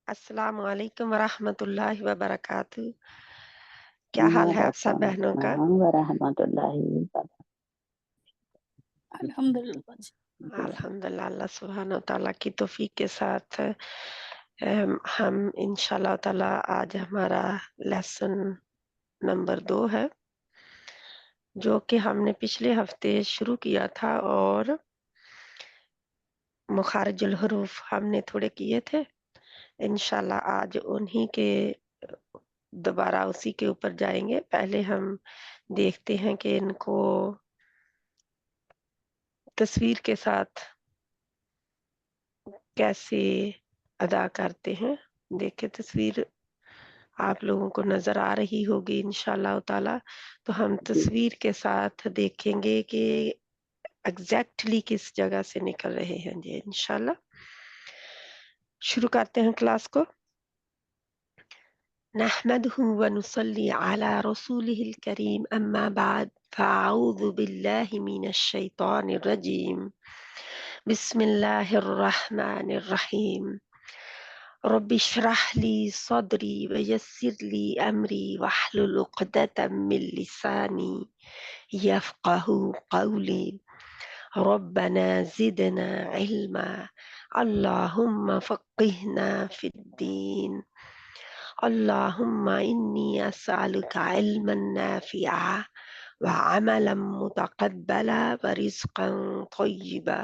अस्सलाम वालेकुम वरहमतुल्लाहि वबरकातुहू। क्या हाल है आप सब बहनों का? अल्हम्दुलिल्लाह। अल्हम्दुलिल्लाह, अल्लाह सुब्हानहू तआला की तौफीक के साथ हम इंशाल्लाह ताला आज हमारा लेसन नंबर 2 है, जो कि हमने पिछले हफ्ते शुरू किया था और मुखारिजुल हुरूफ हमने थोड़े किए थे। इंशाल्लाह आज उन्हीं के दोबारा उसी के ऊपर जाएंगे। पहले हम देखते हैं कि इनको तस्वीर के साथ कैसे अदा करते हैं। देखिए तस्वीर आप लोगों को नजर आ रही होगी इंशाल्लाह ताला। तो हम तस्वीर के साथ देखेंगे कि एग्जैक्टली किस जगह से निकल रहे हैं जी इंशाल्लाह। शुरू करते हैं क्लास को। नहमदुहु व नुसल्ली अला रसूलिहिल करीम अम्मा बाद फ़अऊज़ु बिल्लाहि मिनश शैतानिर रजीम। बिस्मिल्लाहिर रहमानिर रहीम। रब्बि इश्रह ली सदरी व यस्सिर ली अमरी वहलुल उक़दतम मिन लिसानी यफ़क़हू क़ौली। रब्बना ज़िदना इल्मा। अल्लाहुम्मा फ़क़्क़िहना फ़िद्दीन। अल्लाहुम्मा इन्नी अस्अलुका इल्मन नाफ़िअ व अमलन मुतक़ब्बला व रिज़्क़न तय्यिबा।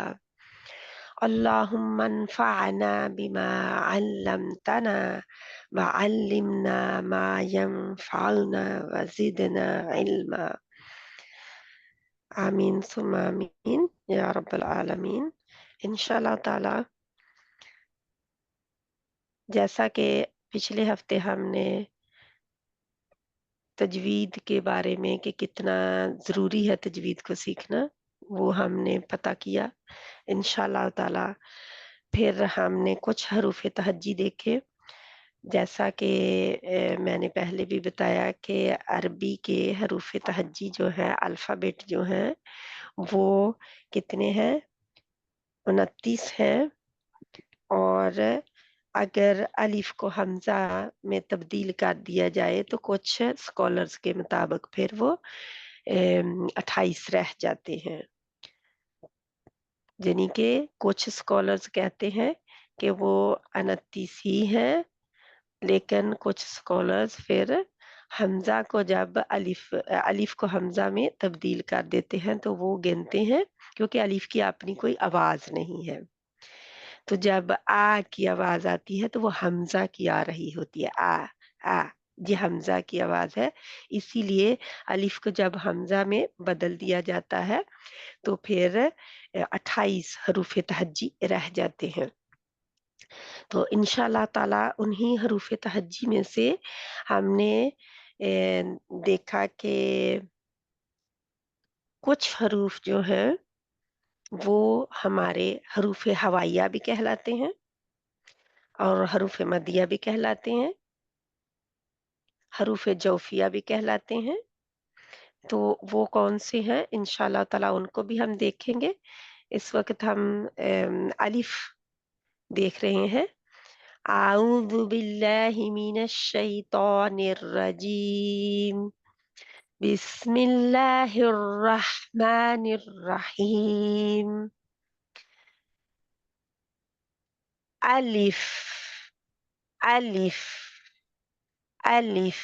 अल्लाहुम्मा अन्फ़अना बिमा अल्लमतना व अल्लिमना मा यंफ़अुना व ज़िदना इल्मा। आमीन सुम्मा आमीन या रब्बल आलमीन। इंशाअल्लाह ताला जैसा कि पिछले हफ्ते हमने तजवीद के बारे में कि कितना ज़रूरी है तजवीद को सीखना, वो हमने पता किया। इंशाअल्लाह ताला फिर हमने कुछ हरूफ तहज्जी देखे। जैसा कि मैंने पहले भी बताया कि अरबी के हरूफ तहज्जी जो है अल्फ़ाबेट जो हैं वो कितने हैं? 29 हैं। और अगर अलिफ को हमज़ा में तब्दील कर दिया जाए तो कुछ स्कॉलर्स के मुताबिक फिर वो 28 रह जाते हैं। यानी कि कुछ स्कॉलर्स कहते हैं कि वो 29 ही हैं, लेकिन कुछ स्कॉलर्स फिर हमज़ा को जब अलिफ को हमज़ा में तब्दील कर देते हैं तो वो गिनते हैं, क्योंकि अलिफ की अपनी कोई आवाज़ नहीं है। तो जब आ की आवाज़ आती है तो वो हमज़ा की आ रही होती है। आ ये हमज़ा की आवाज़ है। इसीलिए अलिफ को जब हमज़ा में बदल दिया जाता है तो फिर 28 हरूफ तहज्जी रह जाते हैं। तो इंशाअल्लाह ताला उन्हीं हरूफ तहज्जी में से हमने देखा कि कुछ हरूफ जो हैं वो हमारे हरूफ हवाइया भी कहलाते हैं और हरूफ मदिया भी कहलाते हैं, हरूफ जौफिया भी कहलाते हैं। तो वो कौन से हैं इंशाअल्लाह ताला उनको भी हम देखेंगे। इस वक़्त हम अलिफ देख रहे हैं। अऊज़ु बिल्लाहि मिनश शैतानिर रजीम। बिस्मिल्लाहिर रहमानिर रहीम। अलिफ, अलिफ, अलिफ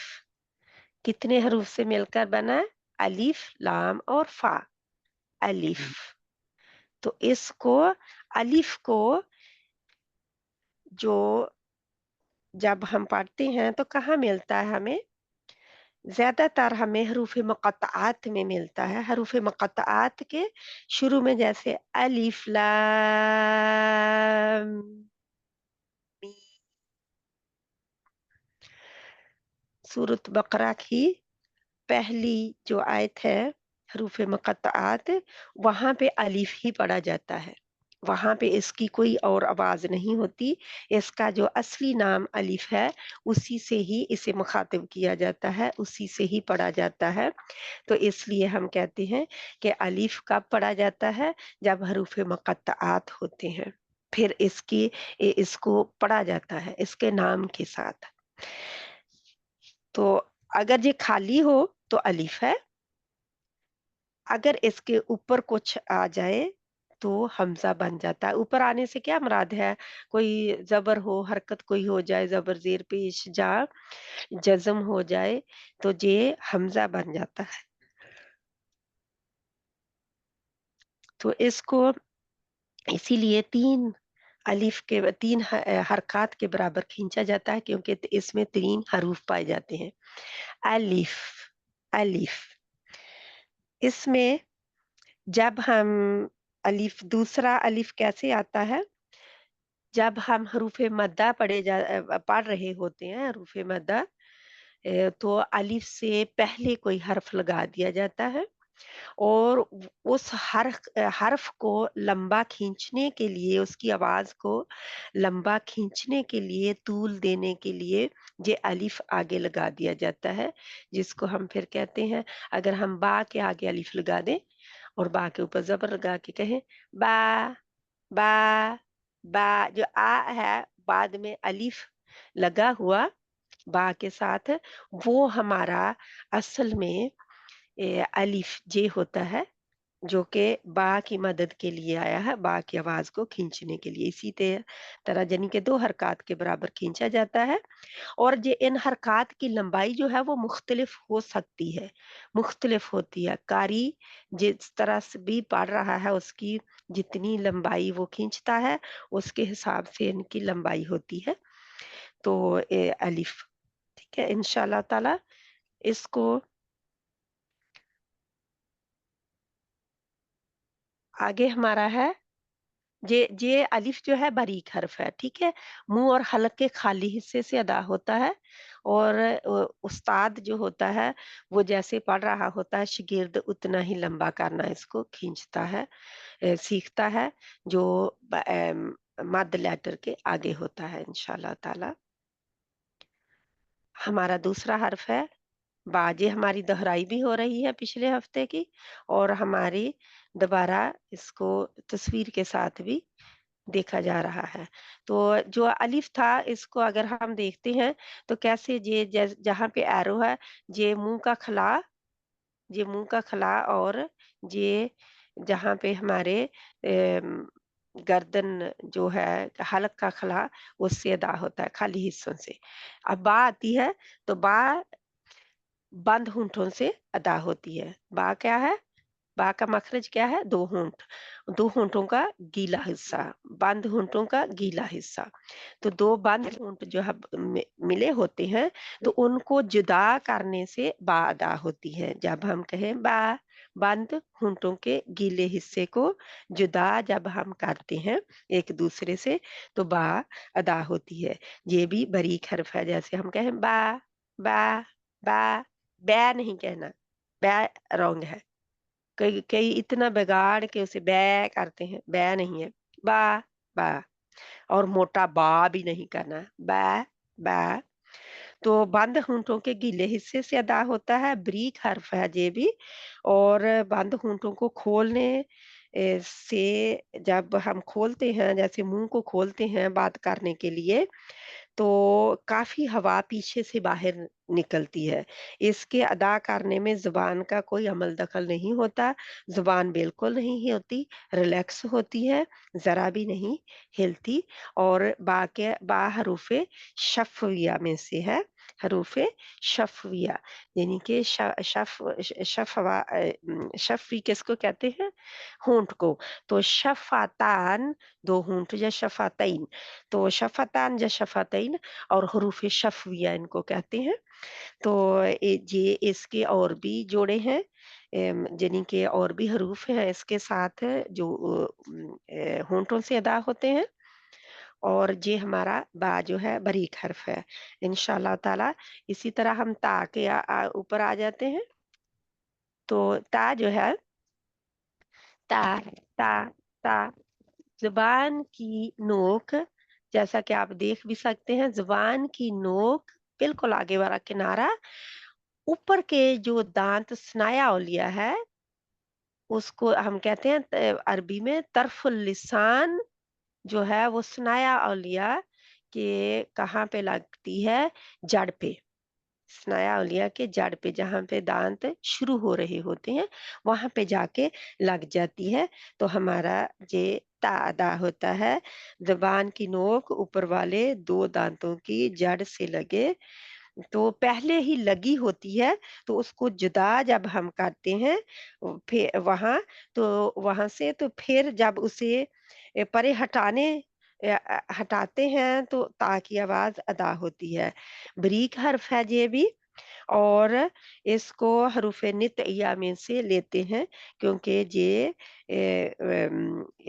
कितने हरूफ से मिलकर बना है? अलिफ, लाम और फा। अलिफ। तो इसको अलिफ को जो जब हम पढ़ते हैं तो कहाँ मिलता है हमें? ज़्यादातर हमें हरूफ मुक़त्तआत में मिलता है। हरूफ मुक़त्तआत के शुरू में जैसे अलिफ लाम मीम। सूरत बकरा की पहली जो आयत है हरूफ मुक़त्तआत, वहाँ पे अलिफ ही पढ़ा जाता है। वहाँ पे इसकी कोई और आवाज़ नहीं होती। इसका जो असली नाम अलिफ है, उसी से ही इसे मुख़ातिब किया जाता है, उसी से ही पढ़ा जाता है। तो इसलिए हम कहते हैं कि अलिफ कब पढ़ा जाता है? जब हरूफ मुक़त्तआत होते हैं। फिर इसको पढ़ा जाता है इसके नाम के साथ। तो अगर ये खाली हो तो अलिफ है, अगर इसके ऊपर कुछ आ जाए तो हमजा बन जाता है। ऊपर आने से क्या मुराद है? कोई ज़बर हो, हरकत कोई हो जाए, ज़बर ज़ेर पेश जा, जज़्म हो जाए, तो ये हमजा बन जाता है। तो इसको इसीलिए 3 अलिफ के 3 हरकत के बराबर खींचा जाता है, क्योंकि इसमें 3 हरूफ पाए जाते हैं। अलिफ, अलिफ। इसमें जब हम दूसरा अलिफ कैसे आता है? जब हम हरूफ़े मद्दा पढ़ रहे होते हैं, हरूफ़े मद्दा, तो अलिफ से पहले कोई हर्फ लगा दिया जाता है, और उस हर्फ को लंबा खींचने के लिए, उसकी आवाज़ को लंबा खींचने के लिए, तूल देने के लिए ये अलिफ आगे लगा दिया जाता है, जिसको हम फिर कहते हैं, अगर हम बा के आगे अलिफ लगा दें और बा के ऊपर ज़बर लगा के कहें बा, बा, बा, जो आ है बाद में अलिफ लगा हुआ बा के साथ, वो हमारा असल में अलिफ जे होता है, जो कि बा की मदद के लिए आया है, बा की आवाज़ को खींचने के लिए। इसी तरह यानी कि 2 हरकत के बराबर खींचा जाता है, और ये इन हरकत की लंबाई जो है वो मुख्तलिफ हो सकती है, मुख्तलिफ होती है। कारी जिस तरह से भी पढ़ रहा है, उसकी जितनी लंबाई वो खींचता है, उसके हिसाब से इनकी लंबाई होती है। तो अलिफ, ठीक है? इंशाअल्लाह ताला इसको आगे हमारा है, ये अलिफ जो है बारीक हर्फ है, ठीक है? मुँह और हलक के खाली हिस्से से अदा होता है, और उस्ताद जो होता है, वो जैसे पढ़ रहा होता है, शागिर्द उतना ही लंबा करना इसको खींचता है, सीखता है, जो मद लेटर के आगे होता है इंशाअल्लाह ताला। हमारा दूसरा हर्फ है बा। ये हमारी दोहराई भी हो रही है पिछले हफ्ते की, और हमारी दोबारा इसको तस्वीर के साथ भी देखा जा रहा है। तो जो अलिफ था, इसको अगर हम देखते हैं तो कैसे ये जहाँ पे एरो है, ये मुँह का खला, ये मुँह का खला, और ये जहाँ पे हमारे गर्दन जो है, हलक का खला, उससे अदा होता है, खाली हिस्सों से। अब बा आती है, तो बा बंद होंठों से अदा होती है। बा क्या है? बा का मखरज क्या है? 2 होंठ। 2 होंठों का गीला हिस्सा, बंद होंठों का गीला हिस्सा। तो 2 बंद होंठ जो है मिले होते हैं, तो उनको जुदा करने से बा अदा होती है। जब हम कहें बा, बंद होंठों के गीले हिस्से को जुदा जब हम करते हैं एक दूसरे से, तो बा अदा होती है। ये भी बारीक हर्फ है, जैसे हम कहें बा, बा, बा, बै नहीं कहना, बै रॉन्ग है। कई कई इतना बिगाड़ के उसे बै करते हैं, बै नहीं है, बा, बा। और मोटा बा भी नहीं करना, बै, बा। तो बंद होंठों के गीले हिस्से से अदा होता है, ब्रीक हर्फ है ये भी, और बंद होंठों को खोलने से, जब हम खोलते हैं, जैसे मुंह को खोलते हैं बात करने के लिए, तो काफ़ी हवा पीछे से बाहर निकलती है। इसके अदा करने में ज़ुबान का कोई अमल दखल नहीं होता, ज़ुबान बिल्कुल नहीं हिलती, रिलैक्स होती है, ज़रा भी नहीं हिलती, और बा हरूफ़े शफ़विया में से है, हरूफ़े शफ़विया, यानी कि शफ़वी किसको कहते हैं? होंठ को। तो शफ़ातान 2 होंठ, या शफ़ातैन, तो शफ़तान या शफ़ातैन, और हरूफ़ शफ़विया इनको कहते हैं। तो ये इसके और भी जोड़े हैं, यानी कि और भी हरूफ हैं इसके साथ, जो होंठों से अदा होते हैं, और ये हमारा बा जो है बारीक हर्फ है। इंशाअल्लाह ताला इसी तरह हम ता के ऊपर आ जाते हैं। तो ता जो है, ता, ता, ता, ज़ुबान की नोक, जैसा कि आप देख भी सकते हैं, ज़ुबान की नोक बिल्कुल आगे वाला किनारा, ऊपर के जो दाँत स्नाया ओलिया है, उसको हम कहते हैं अरबी में तरफ़ुल लिसान, जो है वो स्नाया औलिया के कहाँ पे लगती है? जड़ पे। स्नाया औलिया के जड़ पे, जहाँ पे दांत शुरू हो रहे होते हैं, वहाँ पे जाके लग जाती है। तो हमारा ये ता अदा होता है। ज़ुबान की नोक ऊपर वाले 2 दांतों की जड़ से लगे, तो पहले ही लगी होती है, तो उसको जुदा जब हम करते हैं फिर वहाँ, तो वहाँ से तो फिर जब उसे परे हटाते हैं तो ता की आवाज़ अदा होती है। बरीक हर्फ है ये भी, और इसको हरूफ़े नित्इया में से लेते हैं, क्योंकि ये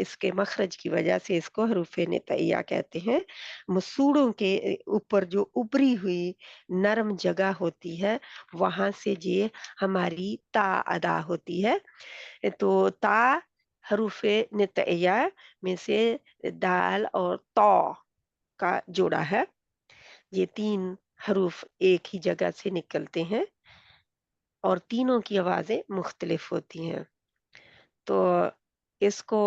इसके मखरज की वजह से इसको हरूफ़े नित्इया कहते हैं। मसूड़ों के ऊपर जो उभरी हुई नरम जगह होती है, वहाँ से ये हमारी ता अदा होती है। तो ता हरूफ़े नित्इया में से दाल और तौ का जोड़ा है। ये 3 हरूफ एक ही जगह से निकलते हैं और तीनों की आवाज़ें मुख्तलिफ होती हैं। तो इसको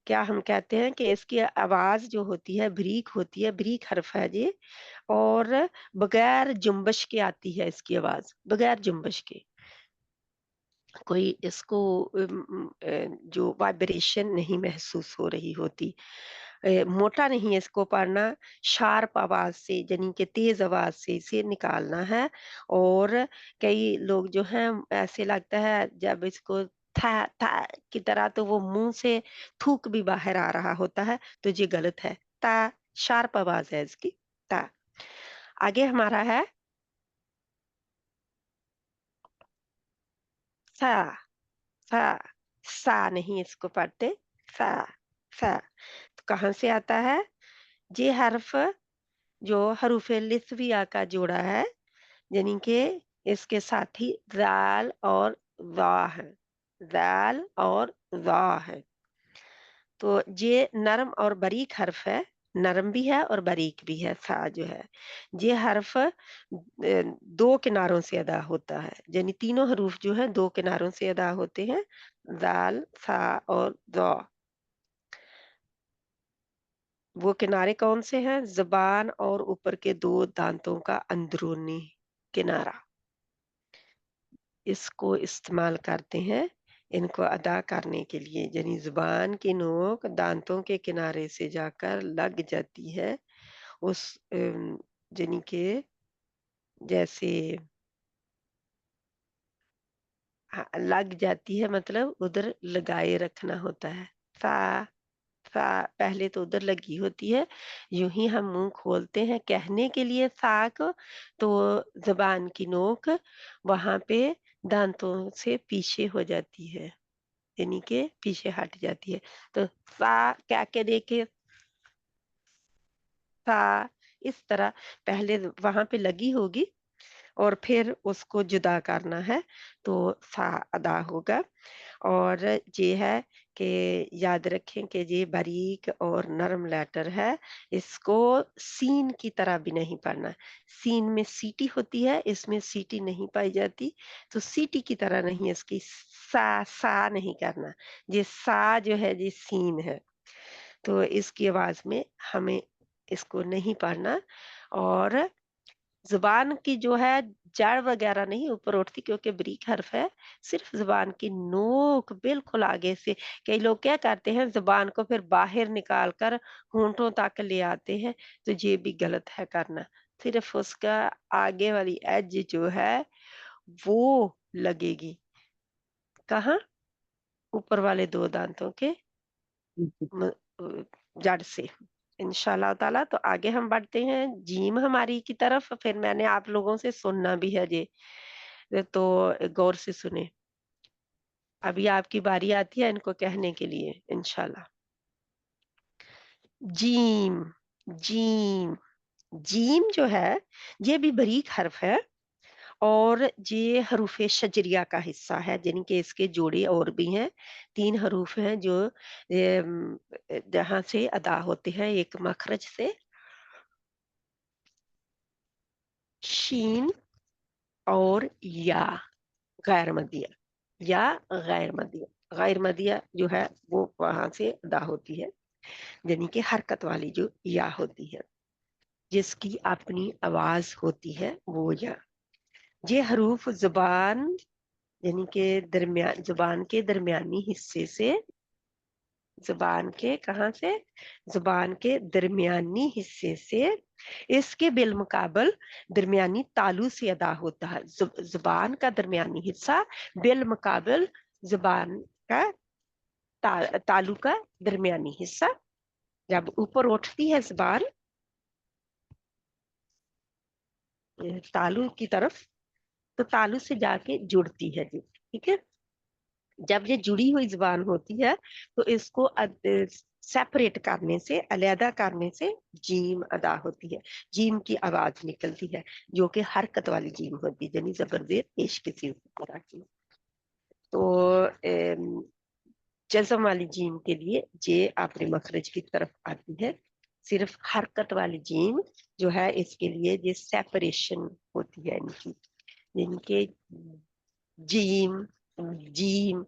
क्या हम कहते हैं कि इसकी आवाज़ जो होती है बारीक होती है, बारीक हर्फ है ये, और बगैर जुम्बश के आती है इसकी आवाज़, बगैर जुम्बश के। कोई इसको जो वाइब्रेशन नहीं महसूस हो रही होती। मोटा नहीं इसको पढ़ना, शार्प आवाज़ से यानी कि तेज़ आवाज़ से इसे निकालना है। और कई लोग जो हैं ऐसे लगता है जब इसको था की तरह, तो वो मुँह से थूक भी बाहर आ रहा होता है, तो ये गलत है। ता शार्प आवाज़ है इसकी, ता। आगे हमारा है सा, सा, सा नहीं इसको पढ़ते, सा, सा। तो कहाँ से आता है? ये हर्फ जो हरूफ़े लिस्विया का जोड़ा है, यानी कि इसके साथी ज़ाल और ज़ा है, ज़ाल और ज़ा है। तो ये नरम और बारीक हर्फ है, नरम भी है और बारीक भी है, सा जो है। ये हर्फ 2 किनारों से अदा होता है, यानी तीनों हरूफ जो हैं 2 किनारों से अदा होते हैं, ज़ाल, सा और ज़ा। वो किनारे कौन से हैं? ज़ुबान और ऊपर के 2 दाँतों का अंदरूनी किनारा। इसको इस्तेमाल करते हैं, इनको अदा करने के लिए, यानी ज़ुबान की नोक दाँतों के किनारे से जाकर लग जाती है उस यानी कि जैसे लग जाती है, मतलब उधर लगाए रखना होता है। सा सा पहले तो उधर लगी होती है, यूँ ही हम मुँह खोलते हैं कहने के लिए सा को, तो ज़ुबान की नोक वहाँ पे दाँतों से पीछे हो जाती है, यानी कि पीछे हट जाती है। तो सा कह के देखिए, सा इस तरह पहले वहाँ पे लगी होगी और फिर उसको जुदा करना है, तो सा अदा होगा। और ये है कि याद रखें कि ये बारीक और नरम लेटर है, इसको सीन की तरह भी नहीं पढ़ना। सीन में सीटी होती है, इसमें सीटी नहीं पाई जाती, तो सीटी की तरह नहीं इसकी सा नहीं करना। ये सा जो है ये सीन है, तो इसकी आवाज़ में हमें इसको नहीं पढ़ना। और ज़ुबान की जो है जड़ वगैरह नहीं ऊपर उठती, क्योंकि बारीक हर्फ है, सिर्फ़ ज़ुबान की नोक बिल्कुल आगे से। कई लोग क्या करते हैं ज़ुबान को फिर बाहर निकाल कर होंठों तक ले आते हैं, तो ये भी गलत है करना। सिर्फ़ उसका आगे वाली एज जो है वो लगेगी। कहाँ? ऊपर वाले 2 दाँतों के जी, म जड़ से। इंशाअल्लाह ताला तो आगे हम बढ़ते हैं जीम हमारी की तरफ, फिर मैंने आप लोगों से सुनना भी है ये। तो गौर से सुनें। अभी आपकी बारी आती है इनको कहने के लिए इंशाअल्लाह। जीम, जीम, जीम जो है ये भी बारीक हर्फ है, और ये हरूफ़े शजरिया का हिस्सा है, यानी कि इसके जोड़े और भी हैं। 3 हरूफ हैं जो जहाँ से अदा होते हैं एक मखरज से, शीन और या, गैर मदिया, या गैर मदिया। गैर मदिया जो है वो वहाँ से अदा होती है। یعنی کہ حرکت والی جو یا ہوتی ہے جس کی اپنی آواز ہوتی ہے وہ یا. یہ حروف زبان یعنی کہ زبان کے درمیانی حصے سے زبان کے کہاں سے زبان کے درمیانی حصے سے اس کے بالمقابل درمیانی تالو سے ادا ہوتا ہے. زبان کا درمیانی حصہ بالمقابل زبان کا تالو کا درمیانی حصہ جب اوپر اٹھتی ہے زبان تالو کی طرف تو تالو سے جا کے جڑتی ہے جی. ٹھیک ہے. جب یہ جڑی ہوئی زبان ہوتی ہے تو اس کو سیپریٹ کرنے سے علیحدہ کرنے سے جیم ادا ہوتی ہے. جیم کی آواز نکلتی ہے جو کہ حرکت والی جیم ہوتی ہے یعنی زبر زیر پیش کسی طرح کی. تو جزم والی جیم کے لیے جے اپنے مخرج کی طرف آتی ہے. صرف حرکت والی جیم جو ہے اس کے لیے یہ سیپریشن ہوتی ہے ان کے جیم جیم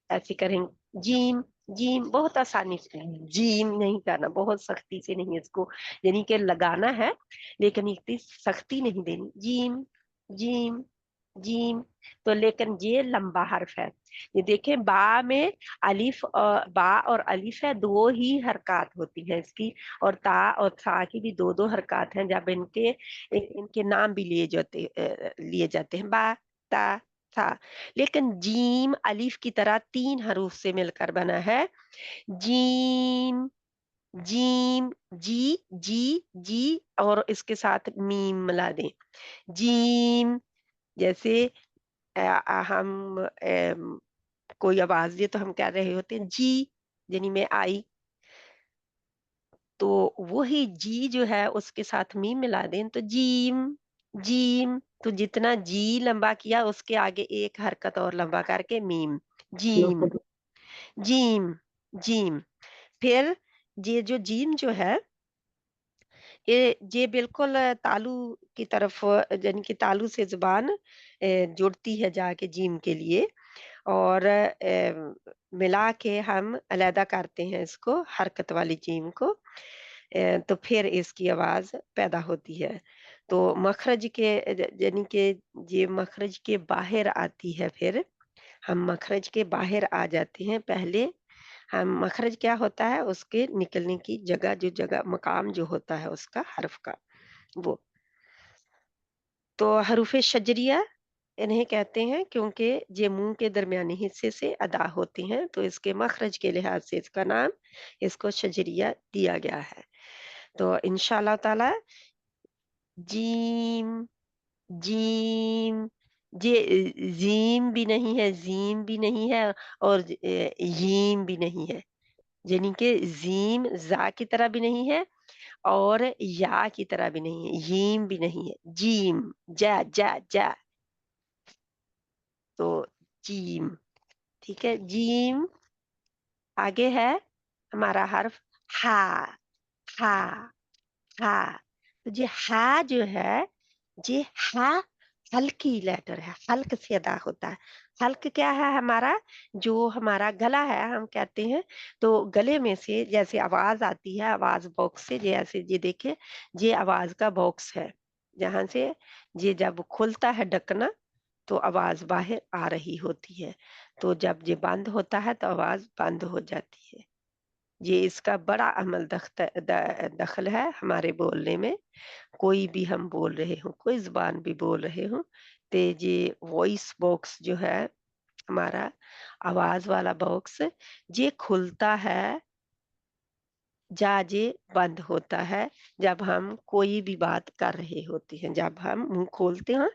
ایسے کریں جیم جیم بہت آسانی سے جیم نہیں کرنا بہت سختی سے نہیں اس کو یعنی کہ لگانا ہے لیکن اتنی سختی نہیں دینی جیم جیم جیم. تو لیکن یہ لمبا حرف ہے. یہ دیکھیں با میں الف با اور الف ہے دو ہی حرکات ہوتی ہیں اس کی اور تا اور تھا کی بھی دو حرکات ہیں جب ان کے نام بھی لیے جاتے ہیں با تا تھا. لیکن جیم الف کی طرح 3 حروف سے مل کر بنا ہے. جیم جیم جی جی جی اور اس کے ساتھ میم ملا دیں جیم. جیسے ہم کوئی آواز دے تو ہم کہہ رہے ہوتے ہیں جی یعنی میں آئی تو وہی جی جو ہے اس کے ساتھ میم ملا دیں تو جیم جیم. تو جتنا جی لمبا کیا اس کے آگے ایک حرکت اور لمبا کر کے میم جیم جیم جیم. پھر یہ جو جیم جو ہے یہ بالکل تالو کی طرف یعنی کہ تالو سے زبان جڑتی ہے جا کے جیم کے لیے اور ملا کے ہم علیحدہ کرتے ہیں اس کو حرکت والی جیم کو تو پھر اس کی آواز پیدا ہوتی ہے. تو مخرج کے یعنی کہ یہ مخرج کے باہر آتی ہے. پھر ہم مخرج کے باہر آ جاتے ہیں. پہلے ہم مخرج کیا ہوتا ہے اس کے نکلنے کی جگہ مقام جو ہوتا ہے اس کا حرف کا وہ. تو حروف شجریہ انہیں کہتے ہیں کیونکہ یہ منہ کے درمیانی حصے سے ادا ہوتی ہیں تو اس کے مخرج کے لحاظ سے اس کا نام اس کو شجریہ دیا گیا ہے. تو انشاءاللہ تعالی جیم جیم زیم بھی نہیں ہے زیم بھی نہیں ہے اور یم بھی نہیں ہے یعنی کہ زیم زا کی طرح بھی نہیں ہے اور یا کی طرح بھی نہیں ہے یم بھی نہیں ہے جیم جا جا جا تو جیم. ٹھیک ہے. جیم آگے ہے ہمارا حرف ہا ہا ہا. تو یہ ہا جو ہے یہ ہا ہلکی لیٹر ہے حلق سے ادا ہوتا ہے. حلق کیا ہے ہمارا جو ہمارا گلا ہے ہم کہتے ہیں تو گلے میں سے جیسے آواز آتی ہے آواز باکس سے جیسے یہ دیکھیں یہ آواز کا باکس ہے جہاں سے یہ جب کھلتا ہے ڈھکنا تو آواز باہر آ رہی ہوتی ہے تو جب یہ بند ہوتا ہے تو آواز بند ہو جاتی ہے. یہ اس کا بڑا عمل دخل ہے ہمارے بولنے میں. کوئی بھی ہم بول رہے ہوں کوئی زبان بھی بول رہے ہوں تو یہ وائس باکس جو ہے ہمارا آواز والا باکس یہ کھلتا ہے جاجے بند ہوتا ہے جب ہم کوئی بھی بات کر رہے ہوتے ہیں. جب ہم منہ کھولتے ہیں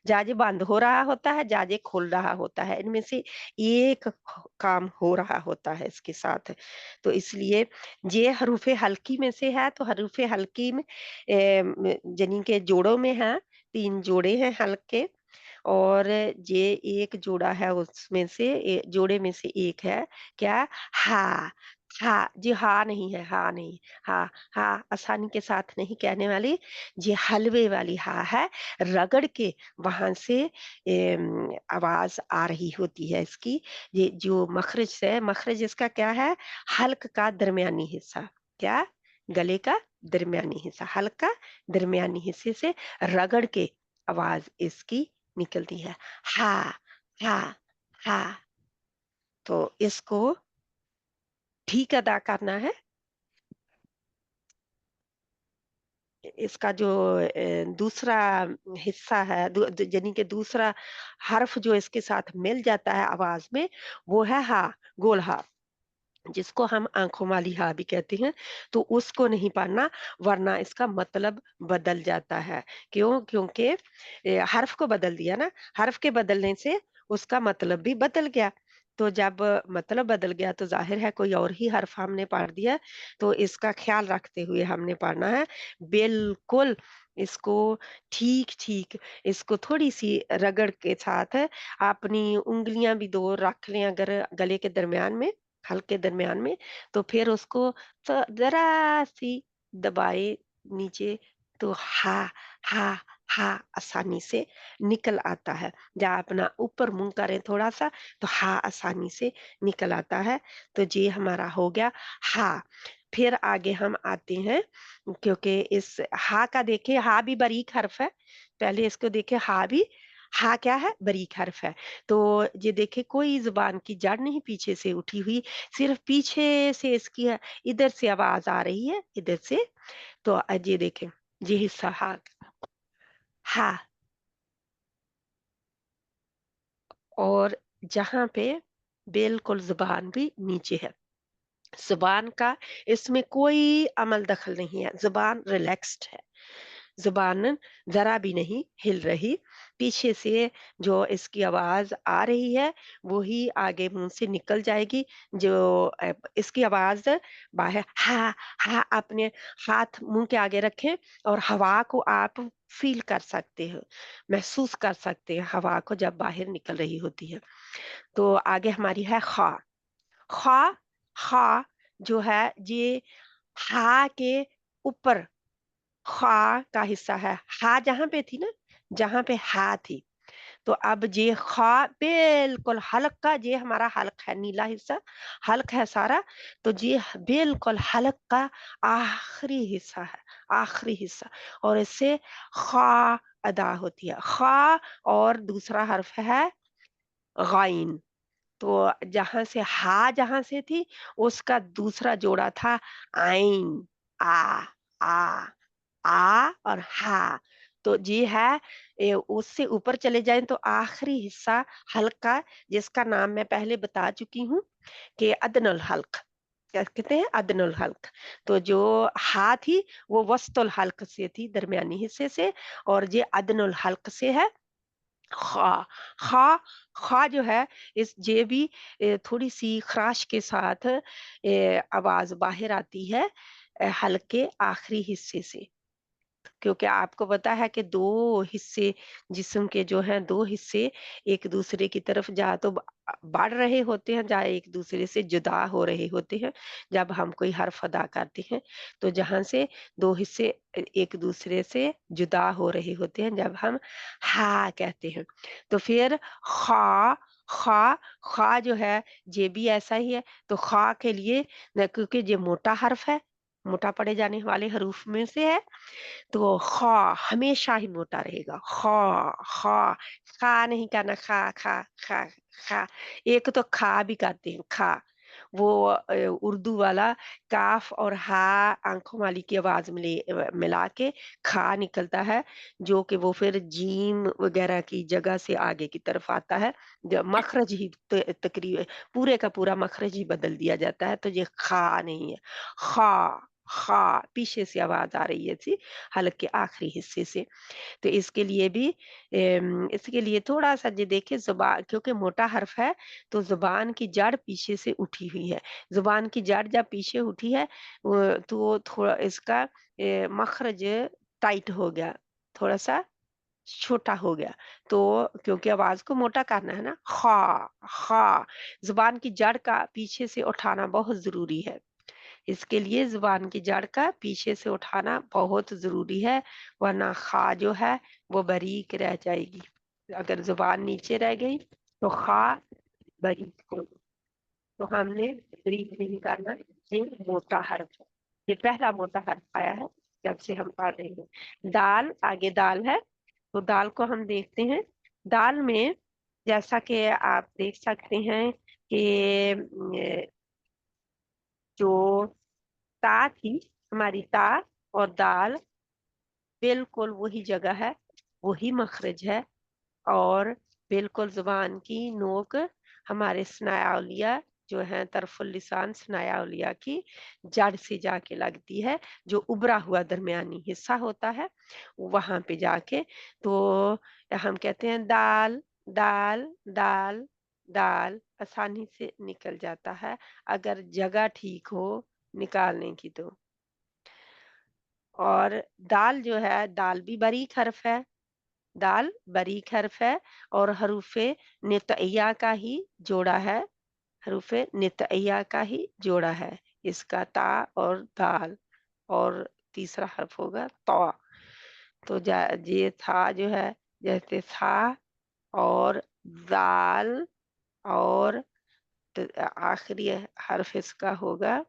جاجے بند ہو رہا ہوتا ہے جاجے کھل رہا ہوتا ہے ان میں سے ایک کام ہو رہا ہوتا ہے اس کے ساتھ. تو اس لیے یہ حروف حلقی میں سے ہے تو حروف حلقی میں یعنی کہ جوڑوں میں ہے 3 جوڑے ہیں حلق کے اور یہ ایک جوڑا ہے اس میں سے جوڑے میں سے ایک ہے کیا ہا हाँ जी, हाँ नहीं है, हाँ नहीं, हाँ, हाँ आसानी के साथ नहीं कहने वाली, ये हलवे वाली हाँ है, रगड़ के वहाँ से आवाज़ आ रही होती है इसकी। ये जो मखरज है, मखरज इसका क्या है? हल्क का दरमियानी हिस्सा, क्या? गले का दरमियानी हिस्सा, हल्क का दरमियानी हिस्से से रगड़ के आवाज़ इसकी निकलती है। हाँ, हाँ, हाँ, तो इसको ठीक अदा करना है। इसका जो दूसरा हिस्सा है यानी कि दूसरा हर्फ जो इसके साथ मिल जाता है आवाज में, वो है हा, गोल हा, जिसको हम आंखों वाली हा भी कहते हैं। तो उसको नहीं पढ़ना, वरना इसका मतलब बदल जाता है। क्यों? क्योंकि हर्फ को बदल दिया ना, हर्फ के बदलने से उसका मतलब भी बदल गया। तो जब मतलब बदल गया तो जाहिर है कोई और ही हर्फ हमने पढ़ दिया। तो इसका ख्याल रखते हुए हमने पढ़ना है, बिल्कुल इसको ठीक-ठीक, इसको थोड़ी-सी रगड़ के साथ अपनी उँगलियाँ भी 2 रख लें अगर गले के दरमियान में, हल्के दरमियान में, तो फिर उसको ज़रा-सी दबाए नीचे, तो हा, हा, हा आसानी से निकल आता है। जब अपना ऊपर मुँह करें थोड़ा-सा, तो हा आसानी से निकल आता है। तो ये हमारा हो गया हा। फिर आगे हम आते हैं, क्योंकि इस हा का देखिए, हा भी बारीक हर्फ है। पहले इसको देखिए, हा भी, हा क्या है? बारीक हर्फ है। तो ये देखिए कोई ज़ुबान की जड़ नहीं पीछे से उठी हुई, सिर्फ़ पीछे से इसकी इधर से आवाज़ आ रही है, इधर से। तो ये देखें, ये हिस्सा हा, हा, और जहाँ पे बिल्कुल ज़ुबान भी नीचे है। ज़ुबान का इसमें कोई अमल दखल नहीं है, ज़ुबान रिलैक्स्ड है। ज़ुबान ज़रा भी नहीं हिल रही। पीछे से जो इसकी आवाज़ आ रही है, वो ही आगे मुँह से निकल जाएगी। जो इसकी आवाज़ बाहर हा, हा, अपने हाथ मुँह के आगे रखें और हवा को आप फ़ील कर सकते हो, महसूस कर सकते हैं हवा को जब बाहर निकल रही होती है। तो आगे हमारी है ख़ा। ख़ा, ख़ा जो है ये हा के ऊपर ख़ा का हिस्सा है। हा जहाँ पे थी ना, जहाँ पे हा थी, तो अब ये ख़ा बिल्कुल हल्क का, ये हमारा हल्क है, नीला हिस्सा, हल्क है सारा, तो ये बिल्कुल हल्क का आखिरी हिस्सा है, आखिरी हिस्सा, और इससे ख़ा अदा होती है। ख़ा और दूसरा हर्फ है ग़ाइन। तो जहाँ से थी, उसका दूसरा जोड़ा था आइन, आ, आ, आ और हा। तो ये है उससे ऊपर चले जाएँ तो आखिरी हिस्सा हल्का, जिसका नाम मैं पहले बता चुकी हूँ कि अदनल हल्क, क्या कहते हैं? अदनल हल्क। तो जो हा थी वो वसतुल हल्क से थी, दरमियानी हिस्से से, और ये अदनुल हल्क से है। खा, खा, खा जो है, इस जे भी थोड़ी-सी ख़राश के साथ आवाज़ बाहर आती है हल्के आखिरी हिस्से से। क्योंकि आपको पता है कि 2 हिस्से जिस्म के जो हैं, 2 हिस्से एक-दूसरे की तरफ जा तो बढ़ रहे होते हैं, या एक-दूसरे से जुदा हो रहे होते हैं, जब हम कोई हर्फ अदा करते हैं। तो जहाँ से 2 हिस्से एक-दूसरे से जुदा हो रहे होते हैं, जब हम हा कहते हैं। तो फिर खा, खा, खा जो है, ये भी ऐसा ही है। तो खा के लिए क्योंकि ये मोटा हर्फ है, मोटा पढ़े जाने वाले हरूफ में से है, तो खा हमेशा ही मोटा रहेगा। खा, खा, खा नहीं करना, खा, खा, खा, खा। एक तो खा भी करते हैं, खा। वो उर्दू वाला काफ और हा आँखों वाली की आवाज़ मिला के खा निकलता है, जो कि वो फिर जीम वग़ैरह की जगह से आगे की तरफ आता है। ज मखरज ही पूरे का पूरा मखरज ही बदल दिया जाता है, तो ये खा नहीं है। खा, खा पीछे से आवाज़ आ रही है थी, हलक़ के आखिरी हिस्से से। तो इसके लिए भी इसके लिए थोड़ा-सा ये देखिए, क्योंकि मोटा हर्फ है, तो ज़ुबान की जड़ पीछे से उठी हुई है। ज़ुबान की जड़ जब पीछे उठी है, तो थोड़ा इसका मखरज टाइट हो गया, थोड़ा-सा छोटा हो गया। तो क्योंकि आवाज़ को मोटा करना है ना, खा, ज़ुबान की जड़ का पीछे से उठाना बहुत ज़रूरी है। इसके लिए ज़ुबान की जड़ का पीछे से उठाना बहुत ज़रूरी है, वरना खा जो है वो बारीक रह जाएगी। अगर ज़ुबान नीचे रह गई तो खा बारीक होगी। तो हमने बारीक नहीं करना, ये मोटा हर्फ है। ये पहला मोटा हर्फ आया है जब से हम पढ़ रहे हैं। दाल, आगे दाल है, तो दाल को हम देखते हैं। दाल में जैसा कि आप देख सकते हैं कि जो ता थी, हमारी ता और दाल बिल्कुल वही जगह है, वही मखरज है, और बिल्कुल ज़ुबान की नोक हमारे स्नाया-उलिया जो है तरफ़ुल लिसान स्नाया-उलिया की जड़ से जाके लगती है, जो उभरा हुआ दरमियानी हिस्सा होता है, वहाँ पे जाके तो हम कहते हैं दाल, दाल, दाल, दाल आसानी से निकल जाता है, अगर जगह ठीक हो निकालने की तो। और दाल जो है, दाल भी बारीक हर्फ है, दाल बारीक हर्फ है और हरूफे नितइया का ही जोड़ा है, हरूफे नितइया का ही जोड़ा है। इसका ता और दाल, और तीसरा हर्फ होगा तौ। तो ये था जो है, जैसे था और दाल, और आखिरी हर्फ इसका होगा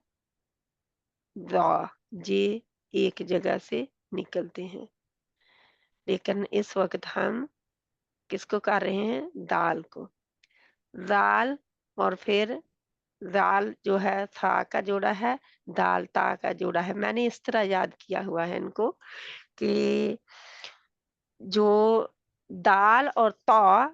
ज़ा, ये एक जगह से निकलते हैं। लेकिन इस वक़्त हम किसको कर रहे हैं? दाल को। दाल, और फिर दाल जो है था का जोड़ा है, दाल ता का जोड़ा है। मैंने इस तरह याद किया हुआ है इनको कि जो दाल और तौ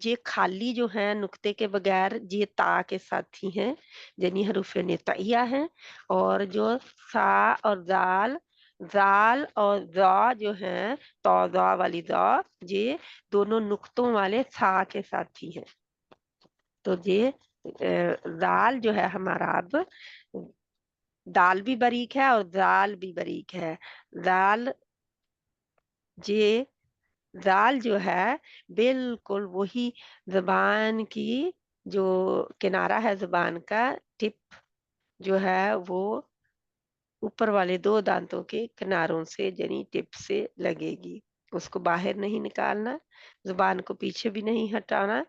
ये खाली जो है नुक्ते के बगैर ये ता के साथी हैं, यानी हरूफ नितइया हैं, और जो सा और दाल और ज़ा जो हैं, तौ ज़ा वाली ज़ा, ये दोनों नुक्तों वाले सा के साथी हैं। तो ये दाल जो है हमारा अब दाल भी बारीक है और दाल भी बारीक है। दाल ये दाल जो है बिल्कुल वही ज़ुबान की जो किनारा है ज़ुबान का टिप जो है वो ऊपर वाले 2 दाँतों के किनारों से यानी टिप से लगेगी। उसको बाहर नहीं निकालना, ज़ुबान को पीछे भी नहीं हटाना,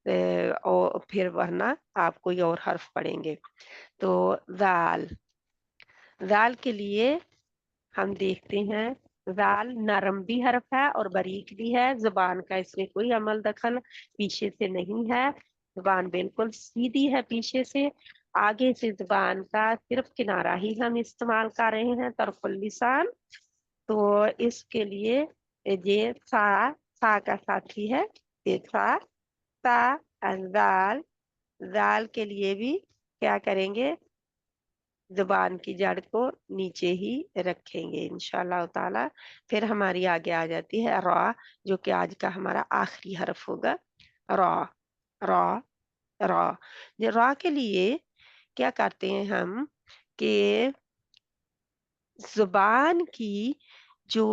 और फिर वरना आप कोई और हर्फ पढ़ेंगे। तो दाल, दाल के लिए हम देखते हैं, ज़ाल नरम भी हर्फ है और बारीक भी है, ज़ुबान का इसमें कोई अमल दखल पीछे से नहीं है, ज़ुबान बिल्कुल सीधी है पीछे से, आगे से ज़ुबान का सिर्फ किनारा ही हम इस्तेमाल कर रहे हैं, तरफ़ुल लिसान। तो इसके लिए ये सा का साथी है, ये सा, ज़ाल, ज़ाल के लिए भी क्या करेंगे? ज़ुबान की जड़ को नीचे ही रखेंगे इंशाअल्लाह ताला। फिर हमारी आगे आ जाती है रा, जो कि आज का हमारा आखिरी हर्फ होगा। रा, रा, रा। ये रा के लिए क्या करते हैं हम कि ज़ुबान की जो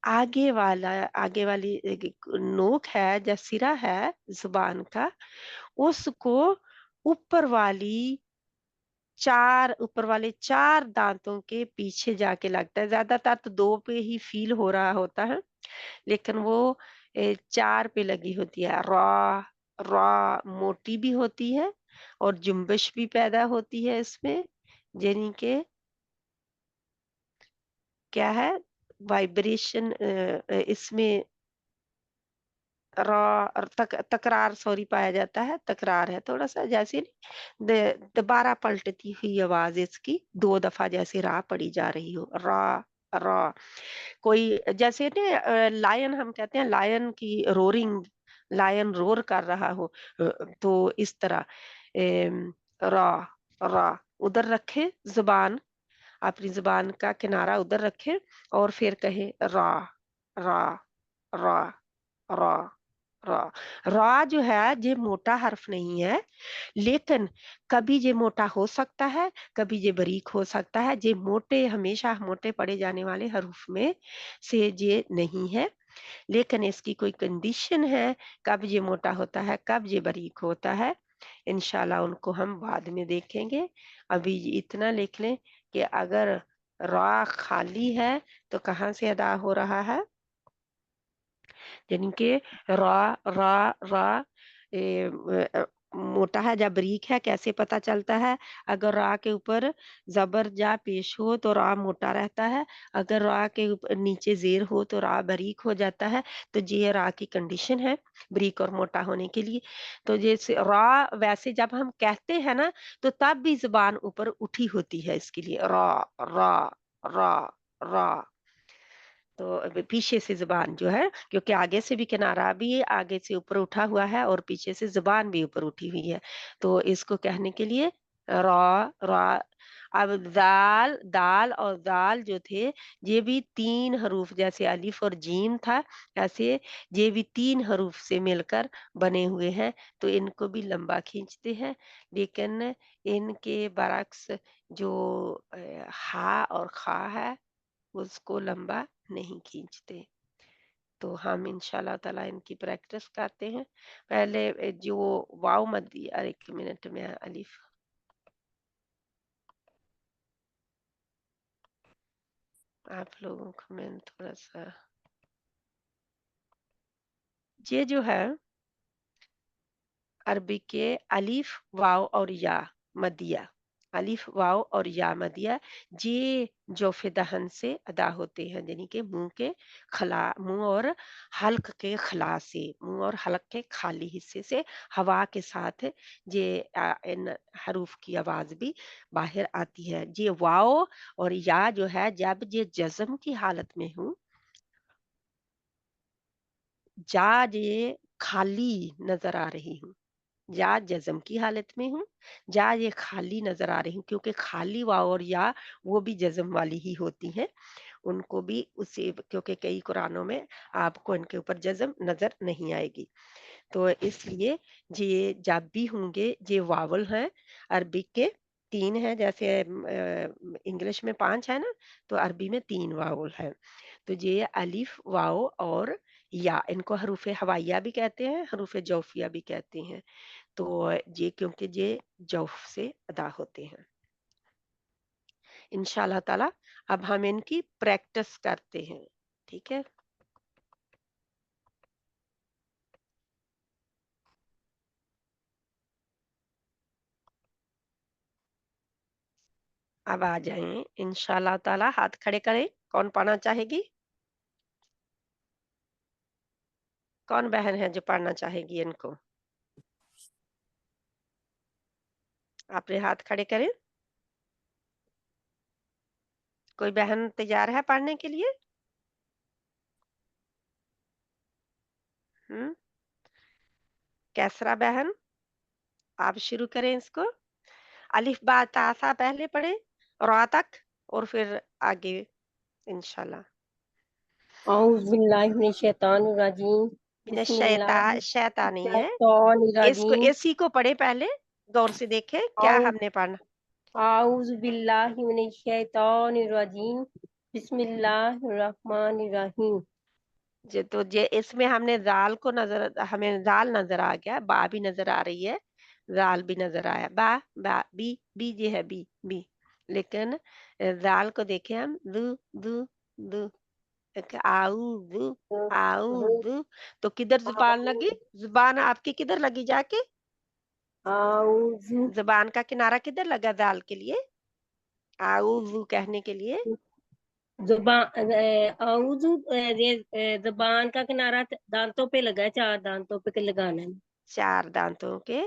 आगे वाली नोक है या सिरा है ज़ुबान का, उसको ऊपर वाली 4 ऊपर वाले 4 दाँतों के पीछे जाके लगता है, ज़्यादातर तो 2 पे ही फ़ील हो रहा होता है, लेकिन वो 4 पे लगी होती है। मोटी भी होती है और जुम्बिश भी पैदा होती है इसमें, यानी कि क्या है वाइब्रेशन इसमें र और तकरार सॉरी पाया जाता है, तकरार है थोड़ा-सा जैसे दोबारा पलटती हुई आवाज़ इसकी 2 दफ़ा जैसे रा पढ़ी जा रही हो, रा। कोई जैसे ना लायन हम कहते हैं लायन की रोरिंग, लायन रोर कर रहा हो, तो इस तरह रा, रा उधर रखें ज़ुबान, अपनी ज़ुबान का किनारा उधर रखें और फिर कहें रा, रा, रा, रा, रा। रा जो है ये मोटा हर्फ नहीं है, लेकिन कभी ये मोटा हो सकता है, कभी ये बारीक हो सकता है। ये मोटे हमेशा मोटे पढ़े जाने वाले हरूफ में से ये नहीं है। لیکن اس کی کوئی کنڈیشن ہے کب یہ موٹا ہوتا ہے کب یہ باریک ہوتا ہے، انشاءاللہ ان کو ہم بعد میں دیکھیں گے۔ ابھی اتنا لکھ لیں کہ اگر را خالی ہے تو کہاں سے ادا ہو رہا ہے، یعنی کہ را را را موٹا ہے یا باریک ہے کیسے پتا چلتا ہے؟ اگر را کے اوپر زبر جا پیش ہو تو را موٹا رہتا ہے، اگر را کے نیچے زیر ہو تو را باریک ہو جاتا ہے۔ تو یہ را کی کنڈیشن ہے باریک اور موٹا ہونے کے لیے۔ تو جیسے را ویسے جب ہم کہتے ہیں نا تو تب بھی زبان اوپر اٹھی ہوتی ہے اس کے لیے، را را را را، تو پیچھے سے زبان جو ہے کیونکہ آگے سے بھی کنارہ بھی آگے سے اوپر اٹھا ہوا ہے اور پیچھے سے زبان بھی اوپر اٹھی ہوئی ہے، تو اس کو کہنے کے لیے را را۔ اب دال دال اور دال جو تھے یہ بھی 3 حروف، جیسے الف اور جیم تھا ایسے یہ بھی 3 حروف سے مل کر بنے ہوئے ہیں، تو ان کو بھی لمبا کھینچتے ہیں، لیکن ان کے برعکس جو ہا اور خا ہے اس کو لمبا نہیں کھینچتے۔ تو ہم انشاءاللہ تعالی ان کی پریکٹس کرتے ہیں۔ پہلے جو واو مدی، ایک منٹ میں الف، آپ لوگوں کو میں تھوڑا سا یہ جو ہے عربی کے الف واو اور یا مدیہ، الف واو اور یا مدیہ یہ جوف دہن سے ادا ہوتے ہیں، یعنی کہ منہ کے خلا، منہ اور حلق کے خلا سے، منہ اور حلق کے خالی حصے سے ہوا کے ساتھ یہ ان حروف کی آواز بھی باہر آتی ہے۔ یہ واو اور یا جو ہے جب یہ جزم کی حالت میں ہوں، جا یہ خالی نظر آ رہی ہوں، یا جزم کی حالت میں ہوں، یا یہ خالی نظر آ رہی ہوں، کیونکہ خالی واو اور یا وہ بھی جزم والی ہی ہوتی ہیں، ان کو بھی اسی، کیونکہ کئی قرآنوں میں آپ کو ان کے اوپر جزم نظر نہیں آئے گی، تو اس لیے یہ جب بھی ہوں گے یہ واول ہیں، عربی کے 3 ہیں، جیسے انگلش میں 5 ہے نا، تو عربی میں 3 واول ہیں، تو یہ الف واو اور یا، ان کو حروف ہوائیہ بھی کہتے ہیں، حروف جوفیہ بھی کہتے ہیں، تو یہ کیونکہ یہ جوف سے ادا ہوتے ہیں۔ انشاءاللہ تعالی اب ہم ان کی پریکٹس کرتے ہیں، ٹھیک ہے۔ اب آ جائیں انشاءاللہ تعالی، ہاتھ کھڑے کریں، کون پڑھنا چاہے گی؟ کون بہن ہے جو پڑھنا چاہے گی ان کو؟ اپنے ہاتھ کھڑے کریں، کوئی بہن تیار ہے پڑھنے کے لیے؟ کیسرا بہن، آپ شروع کریں اس کو، الف با تا سا پہلے پڑھیں را تک اور پھر آگے انشاءاللہ۔ اعوذ باللہ من الشیطان الرجیم، من بسم اللہ شیطان نہیں ہے، الشیطان اس کو الرجیم، اسی کو پڑھے، پہلے غور سے دیکھیں کیا ہم نے پڑھنا۔ اعوذ باللہ من الشیطان الرجیم، بسم اللہ الرحمن الرحیم۔ تو اس میں ہم نے زال کو نظر، ہمیں زال نظر آ گیا، با بھی نظر آ رہی ہے، زال بھی نظر آیا، با با بی بی یہ ہے بی بی، لیکن زال کو دیکھیں ہم، دو دو دو، آؤ دو آؤ دو، تو کدھر زبان لگی؟ زبان آپ کی کدھر لگی جا کے؟ اعوذ زبان کا کنارہ کدھر لگا زال کے لیے، آؤ کہنے کے لیے؟ اعوذ زبان کا کنارہ دانتوں پہ لگا ہے، 4 دانتوں پہ لگانا ہے، 4 دانتوں کے،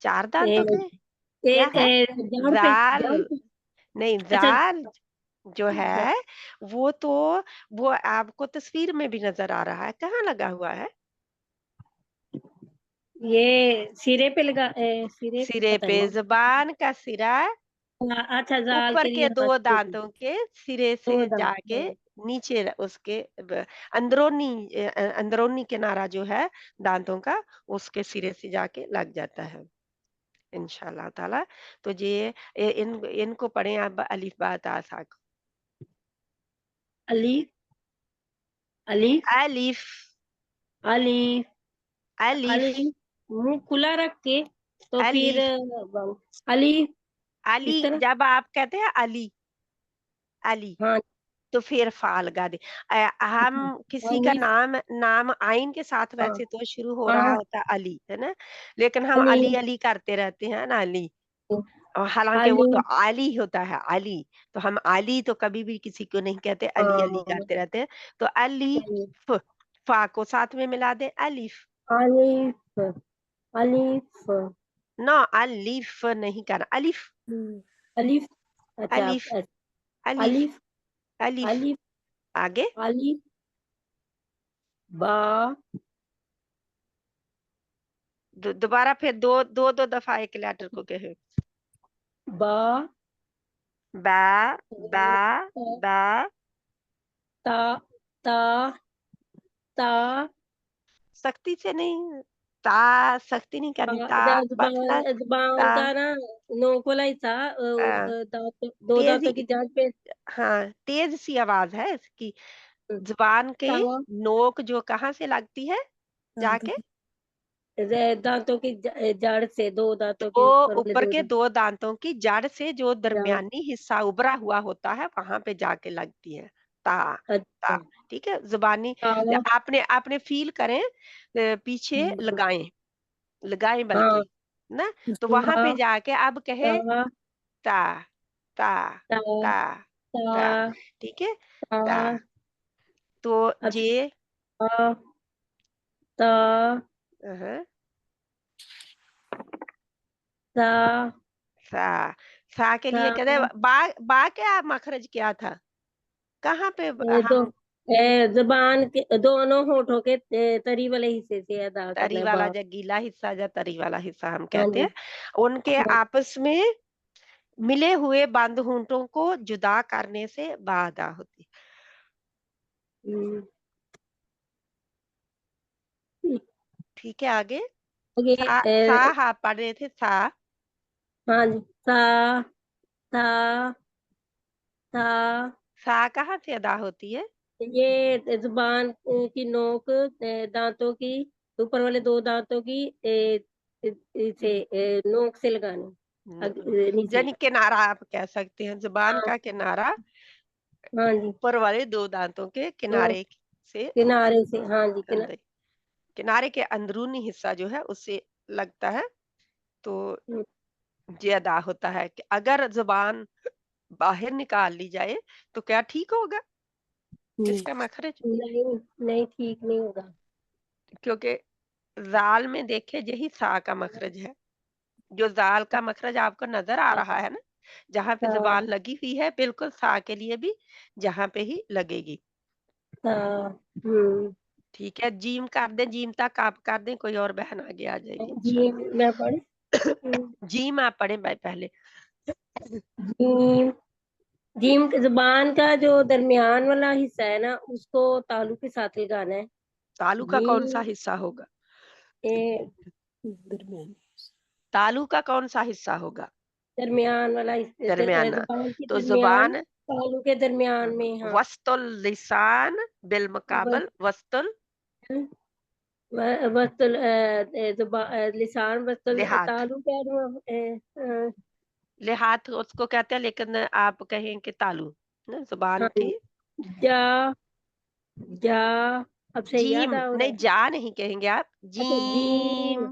4 دانتوں کے کیا ایک ہے؟ جان پہ، زال جان پہ، نہیں، اچھا زال جو ہے وہ تو وہ آپ کو تصویر میں بھی نظر آ رہا ہے، کہاں لگا ہوا ہے؟ یہ سرے پہ لگا، سرے پہ سرے پتہ پہ، نہیں، زبان کا سرا اچھا زال اوپر کے کے لیے 2 دانتوں کے سرے سے 2 جا کے دانت، نیچے اس کے اندرونی اندرونی کنارہ جو ہے دانتوں کا، اس کے سرے سے جا کے لگ جاتا ہے انشاءاللہ تعالی۔ تو یہ ان کو پڑھیں اب الف با تا سا کو۔ الف अलिफ, अलिफ, अलिफ, अलिफ, अलिफ, मुंह खुला रख के, तो फिर अलिफ। अलिफ, अली, इस तरह। जब आप कहते हैं अली, अली, हाँ, तो फिर फा लगा दे। हम किसी का अलिफ, नाम नाम आइन के साथ हाँ, वैसे तो शुरू हो रहा हाँ, होता अली, है ना? लेकिन हम अली अलिफ, अली करते रहते हैं ना, अली। और हालांकि वो तो अलिफ, आली होता है, आली। तो हम आली तो कभी भी किसी को नहीं कहते, अली अली हाँ, करते रहते हैं। तो अली, अलिफ, फा को साथ में मिला दे, अलिफ। अलिफ, अलिफ, ना, अलिफ नहीं करना, अलिफ, अलिफ, अच्छा, अलिफ, अलिफ, अलिफ, अलिफ। अलिफ, आगे अलिफ, बा, दोबारा फिर दो दो दो दफा एक लेटर को कहे। बा, बा, बा, बा, ता, ता, ता, सख्ती से नहीं, ता सख्ती नहीं करनी, ता बस बस, जुबान ता, का ना, नोक वाला हिस्सा, आ, दांत, दो तेजी, दांतों की जांच पे। हाँ तेज सी आवाज है इसकी। जुबान के ता, नोक जो कहाँ से लगती है दांतों जाके? की, दांतों की जड़ से, दो दांतों तो के ऊपर वाले ऊपर दो के दांत, दो दांतों की जड़ से जो जांच, दरमियानी हिस्सा उभरा हुआ होता है वहां पे जाके लगती है, ता, ता। अच्छा, ठीक है, जुबानी। ता, आपने आपने फील करें, पीछे लगाएं, लगाएं हाँ, बल्कि, ना? तो वहां ता, पे जाके अब कहे ता, ता, ता, ता, ता, ता। ता, ठीक है, ता। ता, तो अच्छा, जे, ता, ता, अहं, ता, सा, सा के लिए कहते ता, बा, बा क्या मखरज क्या था? कहाँ पे दो, हम जुबान के दोनों होठों के तरी वाले हिस्से से अदा करना तरी है वाला, बात। जो गीला हिस्सा या तरी वाला हिस्सा हम हाँ कहते जी, हैं, उनके हाँ, आपस में मिले हुए बंद होंठों को जुदा करने से बा अदा होती है। हम्म, ठीक है, आगे आगे, सा आप पढ़ रहे थे, सा। हाँ जी, सा, सा, सा, सा कहाँ से अदा होती है? ये जुबान की नोक, दांतों की, ऊपर वाले दो दांतों की, से नोक से लगानी, नीचे। यानी किनारा आप कह सकते हैं, जुबान हाँ, का किनारा हाँ जी, ऊपर वाले दो दांतों के दो किनारे से, किनारे से, हाँ जी, अंदर, किनारे के अंदरूनी हिस्सा जो है उससे लगता है। तो हम्म, ये अदा होता है कि अगर जुबान बाहर निकाल ली जाए तो क्या ठीक होगा इसका मखरज? नहीं, नहीं, ठीक नहीं होगा। क्योंकि जाल में देखे यही सा का मखरज है, जो जाल का मखरज आपको नजर आ रहा है ना, जहां पे सा, जुबान लगी हुई है, बिल्कुल सा के लिए भी जहां पे ही लगेगी। सा, हम्म, ठीक है, जीम कर दें, जीम तक आप कर दें, कोई और बहन आगे आ जाएगी जी, इंशाल्लाह। मैं पढ़, हम्म, जीम आप पढ़े भाई पहले। जीम, जीम की जुबान का जो दरमियान वाला हिस्सा है ना, उसको तालू के साथ लगाना है। तालू का कौन सा जीम, हिस्सा होगा? ए, दरमियान, तालू का कौन सा हिस्सा होगा? दरमियान वाला हिस्सा, दरमियाना। जुबान के तो दरमियान, जुबान, तालू के दरमियान में, हाँ, वस्तुल लिसान बिल मुकाबल वस्तुल वस्तुल, लिसान, वस्तुल, लिहात। तालु कह रही हूँ, लिहात उसको कहते हैं, लेकिन आप कहें कि तालू, ना जुबान हाँ, की। जा, जा, अब से याद जीम आ रहा नहीं, है। जा नहीं कहेंगे आप, अच्छा, जीम, जीम।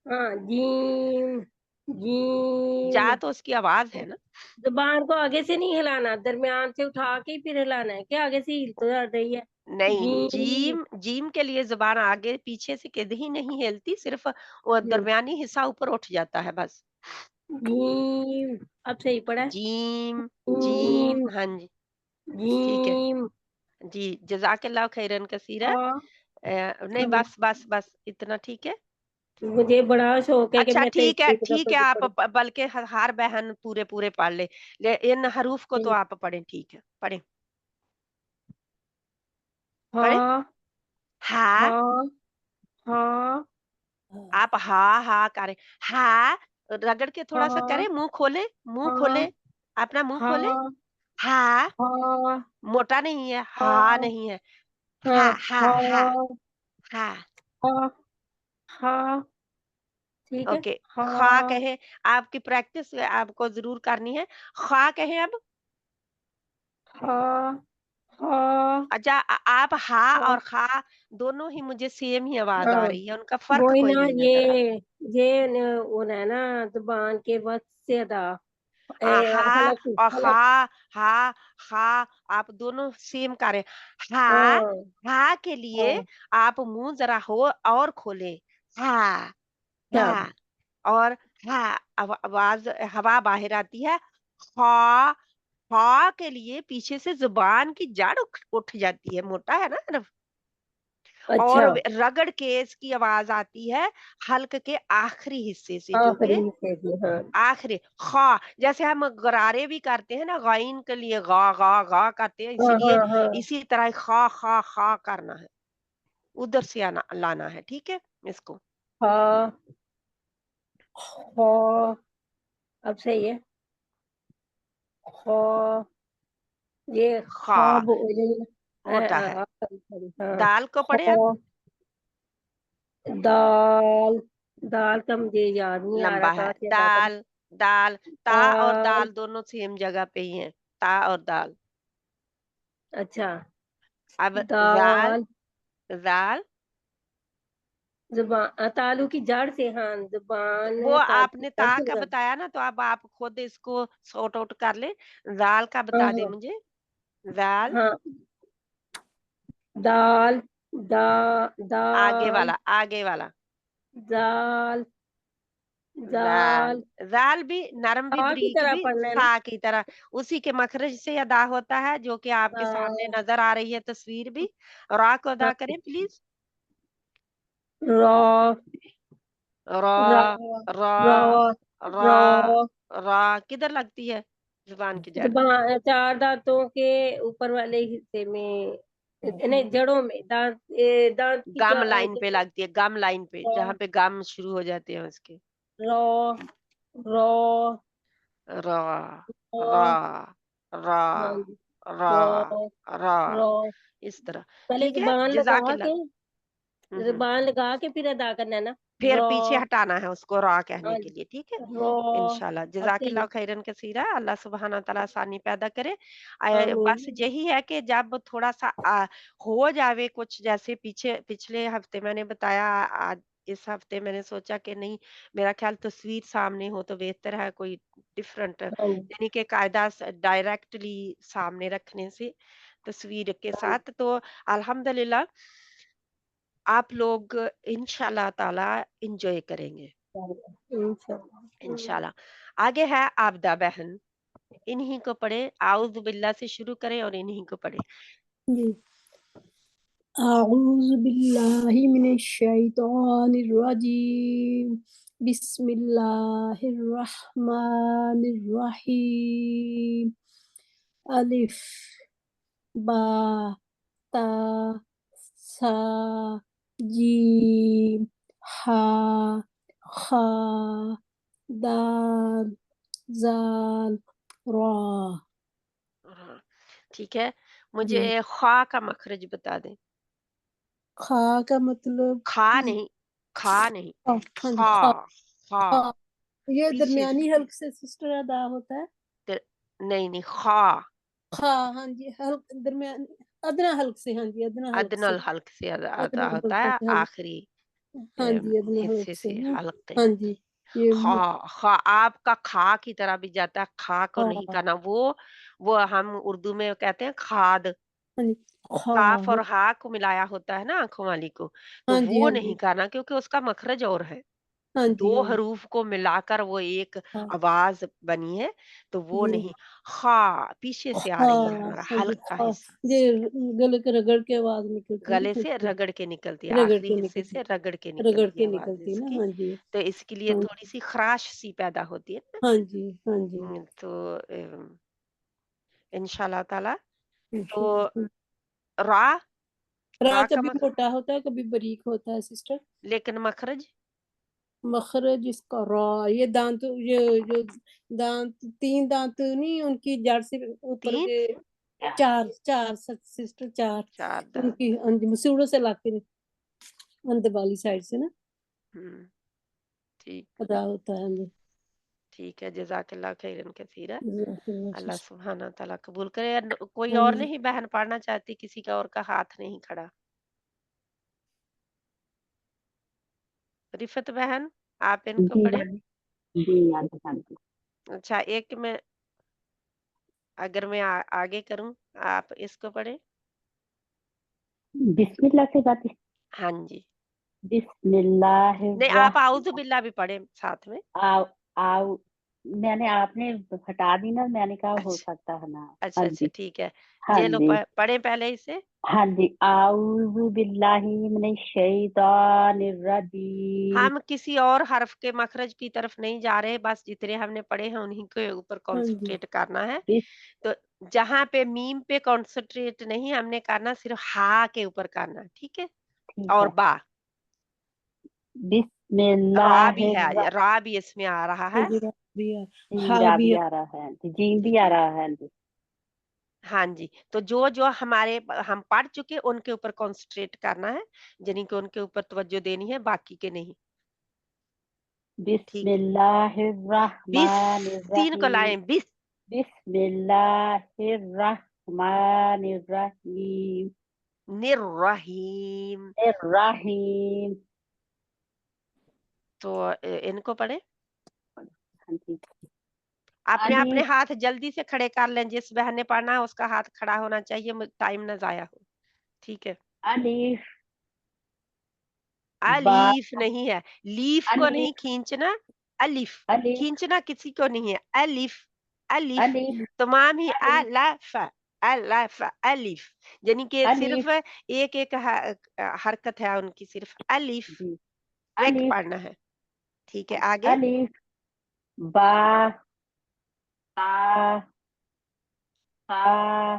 हाँ, जीम, जा जीम, तो उसकी आवाज है ना। जुबान को आगे से नहीं हिलाना, दरमियान से उठा के ही फिर हिलाना है, क्या आगे से हिल तो रही है। नहीं, जीम, जीम, जीम के लिए जुबान आगे पीछे से कहीं नहीं हिलती, सिर्फ वो दरमियानी हिस्सा ऊपर उठ जाता है बस। जीम, अब सही पड़ा है। जीम, जीम, जीम, हाँ जी। ठीक है जीम, जी, जजाकल्लाह खैरन कसीरा। हाँ, नहीं, बस बस बस इतना ठीक है। मुझे बड़ा शौक है कि अच्छा मैं तो ठीक है, एक ठीक दफे है, भी आप पढ़ूं। बल्कि हर बहन पूरे पूरे पढ़ ले इन हरूफ को तो आप पढ़ें, ठीक है, पढ़ें, पढ़ें। हाँ, हा, हाँ, हाँ, आप हा हा करें, हा रगड़ के थोड़ा सा हाँ, करें, मुंह खोले, मुंह हाँ, खोले, अपना मुंह खोले। हाँ, हा, हाँ, मोटा नहीं है, हा हाँ, नहीं है, हा हाँ, हा हा हाँ, हा हाँ, हाँ, ठीक है। ओके खा हाँ, कहें आपकी प्रैक्टिस आपको जरूर करनी है खा कहें अब हाँ, हाँ, अच्छा आप हा हाँ, और खा दोनों ही मुझे सेम ही आवाज आ हाँ, रही है उनका फर्क वही कोई ना नहीं नजर आ रहा ये न वो है ना ज़ुबान के वक़्त से अदा हा हलक और हलक हा हा आप दोनों सेम कर रहे हैं हाँ, हा के लिए हाँ, आप मुंह जरा हो और खोले हा क्या हा और हाँ आवाज हवा बाहर आती है हा हा के लिए पीछे से जुबान की जड़ उठ जाती है मोटा है ना हरफ और अच्छा, रगड़ के इसकी आवाज आती है हल्क के आखिरी हिस्से से जो आखिरी कि हिस्से की हाँ, आखिरी खा जैसे हम गरारे भी करते हैं ना गाइन के लिए गा गा गा करते हैं हाँ, इसीलिए हाँ, हाँ, इसी तरह खा करना है उधर से आना लाना है ठीक है इसको हाँ, हाँ, अब सही है। हाँ, ये खा ख्वाब मोटा है सॉरी सॉरी हाँ, दाल को पढ़े अब हाँ, दाल दाल का मुझे याद नहीं आ रहा लंबा है कहाँ से अदा करें। दाल दाल ता और दाल दाल दोनों सेम जगह पे ही हैं ता और दाल अच्छा, अब जाल दाल जाल तालू की जड़ से हाँ, ज़ुबान वो तालू की आपने जड़ ता से का लगा बताया ना तो अब आप खुद इसको सॉर्ट आउट कर ले जाल का हाँ, बता दे हाँ, मुझे जाल हाँ, दाल दा दाल आगे वाला दाल जाल दाल जाल भी नरम भी हाँ की बरीक तरह भी पढ़ना है ना? सा की तरह उसी के मखरज से अदा होता है जो कि आपके सामने हाँ, नजर आ रही है तस्वीर भी रा को अदा हाँ, करें प्लीज रॉ रा रॉ रा रॉ रा रॉ रा किधर लगती है जुबान की जड़ में ज़ुबान 4 दाँतों के ऊपर वाले हिस्से में नहीं जड़ों में दाँत की गम लाइन पे जैसे लगती है गम लाइन पे रॉ जहाँ पे गम शुरू हो जाते हैं उसके रॉ रॉ रा रा रॉ रा हाँ जी, रा रॉ रा रॉ इस तरह पहले ठीक है जजाकिल्ला ज़ुबान लगा के फिर अदा करना है ना? फिर पीछे रॉ हटाना है उसको रा कहने हाँ के जी, लिए ठीक है रॉ इंशाल्लाह अब सही जजाकिल्लाह है। खैरन कसीरा अल्लाह सुब्हाना तआला आसानी पैदा करे आमीन। बस यही है कि जब थोड़ा सा हो जावे कुछ जैसे पीछे पिछले हफ्ते मैंने बताया आज इस हफ्ते मैंने सोचा कि नहीं मेरा ख्याल तस्वीर सामने हो तो बेहतर है कोई डिफरेंट हाँ जी, यानी कि कायदा डायरेक्टली सामने रखने से तस्वीर के हाँ जी, साथ तो अल्हम्दुलिल्लाह आप लोग इंशाल्लाह ताला एंजॉय करेंगे इंशाअल्लाह। इंशाल्लाह आगे है आपदा बहन इन्हीं को पढ़े आउज़ बिल्लाह से शुरू करें और इन्हीं को पढ़े जी, अऊज़ु बिल्लाहि मिनश शैतानिर रजीम। बिस्मिल्लाहिर रहमानिर रहीम। अलिफ, बा, ता, सा, जीम, हा, खा, दाल, ज़ाल, रा। हाँ, ठीक है जी, मुझे खा का मखरज बता दें खा का मतलब खा नहीं खा नहीं हाँ जी, खा खा खा ये पीछे से दरमियानी हल्क से सिस्टर अदा होता है। नहीं नहीं खा खा हाँ जी, हल्क दरमियानी अदना हल्क से हाँ जी, अदना हल्क से अदनल हल्क से अदा अदना होता हल्क है से हाँ जी, आखिरी हाँ जी, अदना हल्क हिस्से से से हाँ, हल्क हाँ जी, ये खा खा आपका खा की तरह भी जाता है खा को नहीं खा करना वो हम उर्दू में कहते हैं खाद हाँ जी, खा काफ हाँ और हा को मिलाया होता है ना आंखों वाली को तो हाँ जी, वो हाँ नहीं जी, करना क्योंकि उसका मखरज और है हाँ जी, दो हाँ जी, हरूफ को मिलाकर वो एक हाँ आवाज बनी है तो वो जी, नहीं खा पीछे से आ खा रही है हमारा हाँ जी, हल्का खा हिस्सा ये गले के रगड़ के आवाज़ निकलती है गले ना से इससे, रगड़ के निकलती है रगड़ आखिरी के हिस्से निकलती से रगड़ के रगड़ निकलती है के आवाज निकलती ना इसकी हाँ जी, तो इसके लिए हाँ, थोड़ी सी खराश सी पैदा होती है ना हाँ जी, हाँ जी, तो इंशाल्लाह ताला तो इंशाअल्लाह। रा रा रा का कभी मोटा होता है, कभी बारीक होता है सिस्टर। लेकिन मखरज मखरज इसका रा ये दांत ये जो दांत 3 दांत नहीं उनकी जड़ से ऊपर तीन के 4 4 सिस्टर 4 4 दांत। उनकी हाँ जी, मसूड़ों से इलाके में, अंदर वाली साइड से ना ठीक अदा होता है। हाँ जी। ठीक है, जज़ाकल्लाह खैरन कसीरा। हाँ अल्लाह सुब्हाना तआला कबूल करे। कोई और जी। नहीं बहन पढ़ना चाहती? किसी का और का हाथ नहीं खड़ा? रिफत बहन, आप इनको जी पढ़ें। दादी। जी आगे दादी। अच्छा, एक में अगर मैं आगे करूं, आप इसको पढ़ें। बिस्मिल्लाह से दादी। हाँ जी। नहीं, आप आऊज़ु बिस्मिल्लाहिर्रहमान। बिल्लाह भी पढ़ें साथ में। आओ आओ मैंने आपने हटा दी ना, मैंने कहा हो अच्छा, सकता है ना। हाँ अच्छा, अच्छा, जी। ठीक है। हाँ ये लो जी। पढ़ें पहले इसे। हाँ जी। आऊज़ु बिल्लाहि मिनश शैतानिर रजीम। हम किसी और हर्फ के मखरज की तरफ नहीं जा रहे, बस जितने हमने पढ़े हैं उन्हीं के ऊपर हाँ जी। कॉन्सेंट्रेट करना है। बिस तो जहाँ पे मीम पे कॉन्सेंट्रेट नहीं हमने करना, सिर्फ हा के ऊपर करना, ठीक है? ठीक और है। बा, रा भी है, बिस्मिल्लाहिर्र रा भी इसमें आ रहा हाँ है। जी, रा भी है, जी हा रा भी भी है। आ रहा है जी, जीम भी आ जी, रहा है जी। हाँ जी। तो जो हमारे हम पढ़ चुके उनके ऊपर कॉन्सेंट्रेट करना है, जिन्हीं को उनके ऊपर तवज्जो देनी है, बाकी के नहीं। ठीक। बिस, सीन को बिस्मिल्लाहिर्रहमानिर्रहीम। लाएं, बिस, बिस्मिल्लाहिर्रहमानिर्रहीम। निर्रहीम। रहीम। तो इनको पढ़े। हाँ जी। अपने अपने अलिफ हाथ जल्दी से खड़े कर लें, जिस बहन ने पढ़ना है उसका हाथ खड़ा होना चाहिए, टाइम ना जाया हो। ठीक है। अलिफ बा अलीफ नहीं है, लीफ को नहीं अलिफ खींचना, अलिफ अलिफ खींचना किसी को नहीं है। अलिफ, अलिफ अलिफ तमाम ही अलिफ अलाफ, अलाफ, अलिफ, यानी कि सिर्फ अलिफ एक एक हरकत है उनकी, सिर्फ अलिफ जी। एक अलिफ पढ़ना है। ठीक है, आगे। अलिफ बा ता सा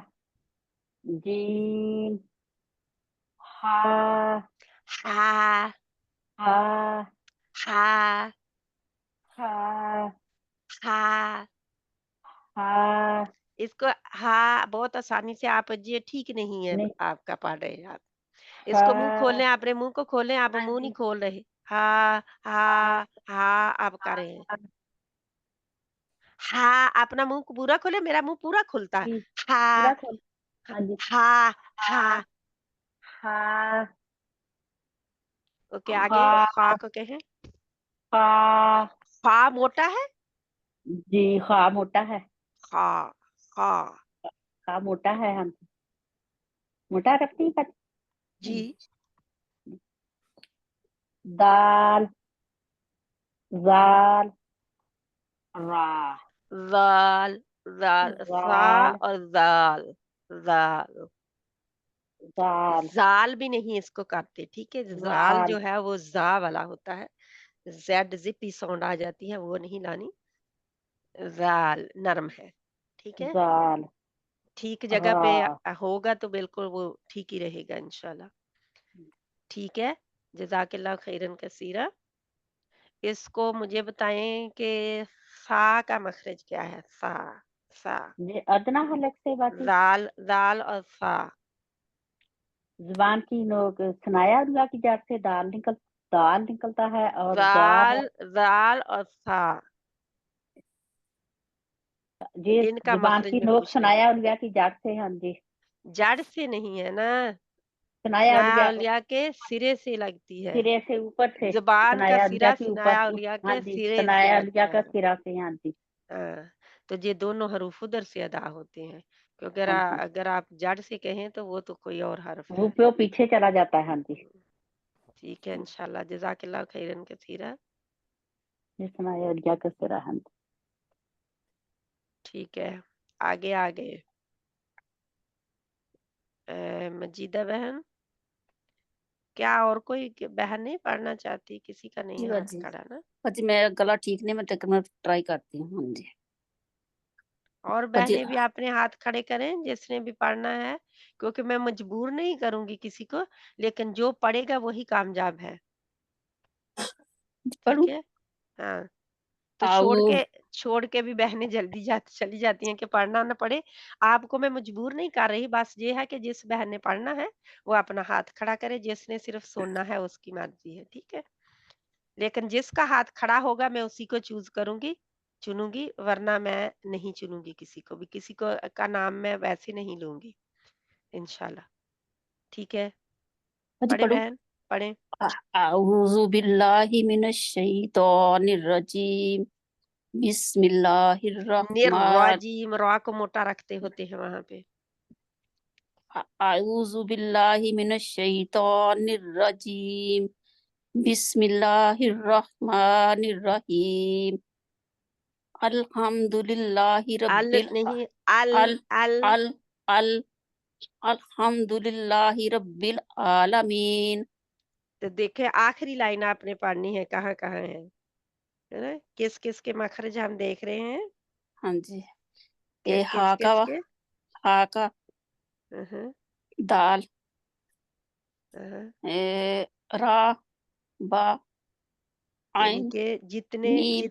जीम हा हा, हा हा, हा हा। हा इसको हाँ, बहुत आसानी से आप, ये ठीक नहीं है नहीं आपका पढ़ रहे हैं आप। इसको मुँह खोलें, हा। अपने मुँह को खोलें, आप हाँ मुँह नहीं जी। खोल रहे। हाँ, हा हाँ, हाँ, आप कर रहे हैं। हा हाँ, अपना मुँह पूरा खोलें, मेरा मुँह पूरा खुलता है। जी। हाँ, पूरा खोल। ह हाँ जी। हाँ, हा हाँ। हा ओके, आगे खा ख़ा को कहें। खा ख़ा मोटा है? जी खा मोटा है। ख़ा, ख़ा। खा मोटा है हम मोटा रखती है जी। दाल जाल रा ज़ाल, ज़ाल, ज़ा जाल और ज़ाल, ज़ाल। जाल ज़ाल भी नहीं इसको करते, ठीक है? ज़ाल जाल जो है वो ज़ा वाला होता है। ज़ेड ज़िप साउंड आ जाती है, वो नहीं लानी। ज़ाल नर्म है, ठीक है? जाल ठीक जगह पे रा होगा तो बिल्कुल वो ठीक ही रहेगा इंशाल्लाह। ठीक है? जज़ाकल्लाह खैरन कसीरा। इसको मुझे बताएँ कि सा का मखरज क्या है? सा, सा। ये अदना हलक से बाती ज़ाल, ज़ाल और सा। जुबान की नोक सुनाया अल्लाह की जात से दाल निकलता है और जा है। ज़ाल, ज़ाल और सा। ये इनका जुबान मखरज की मैं नोक पूछ रही हूँ। सुनाया अल्लाह की जात से। हाँ जी। जड़ से नहीं है ना? सुनाया सनाया अल्लाह औलिया के सिरे से लगती है। सिरे से ऊपर से ज़ुबान का सुनाया अल्लाह सिरा के ऊपर सनाया औलिया हाँ के जी सिरे से सुनाया अल्लाह लगता का है। सिरा से। हाँ जी। हाँ, तो ये दोनों हरूफ उधर से अदा होते हैं, क्योंकि हाँ जी। अगर आप जड़ से कहें तो वो तो कोई और हर्फ वो है। पे वो पीछे चला जाता है। हाँ जी। ठीक है, इंशाल्लाह जज़ाकल्लाह खैरन कसीरा। ये सुनाया अल्लाह का सिरा। हाँ जी। ठीक है, आगे आ गए। मजीदा बहन, क्या और कोई बहन नहीं पढ़ना चाहती? किसी का नहीं जी हाथ बाजी। खड़ा ना? बाजी मेरा गला ठीक नहीं, मैं ट्राई करती हूँ। हाँ जी। और बाजी बहनें भी अपने हाथ खड़े करें जिसने भी पढ़ना है, क्योंकि मैं मजबूर नहीं करूंगी किसी को, लेकिन जो पढ़ेगा वही कामयाब है। ठीक पढ़ूँ? है। हाँ, तो أعوذ छोड़ के भी बहनें चली जाती हैं कि पढ़ना ना पड़े। आपको मैं मजबूर नहीं कर रही, बस ये है कि जिस बहन ने पढ़ना है, वो अपना हाथ खड़ा करे, जिसने सिर्फ सुनना है उसकी मर्ज़ी है, ठीक है? लेकिन जिसका हाथ खड़ा होगा मैं उसी को चुनूँगी, वरना मैं नहीं चुनूँगी किसी को भी, किसी को का नाम मैं वैसे नहीं लूँगी, इंशाल्लाह, ठीक है? जी पढ़ें पढ़ूं। बहन, पढ़ें। अऊज़ु बिल्लाहि मिनश शैतानिर रजीम बिस्मिल्लाहिर रहमान निर्राजीम, रा को मोटा रखते होते हैं वहाँ पे। अऊज़ु बिल्लाहि मिनश शैतानिर रजीम बिस्मिल्लाहिर रहमानिर रहीम अल्हम्दुलिल्लाहि अल रब्बिल नहीं, अल अल अल अल अल्हम्दुलिल्लाहि रब्बिल आलमीन। तो देखें आखिरी लाइन आपने पढ़नी है, कहाँ-कहाँ है ना? किस-किस के मखरज हम देख रहे हैं, हाँ जी, कि ये किस-किस के? हा का हुँ, हुँ, दाल, हाँ। रा, बा, यानी आइन, कि मीम,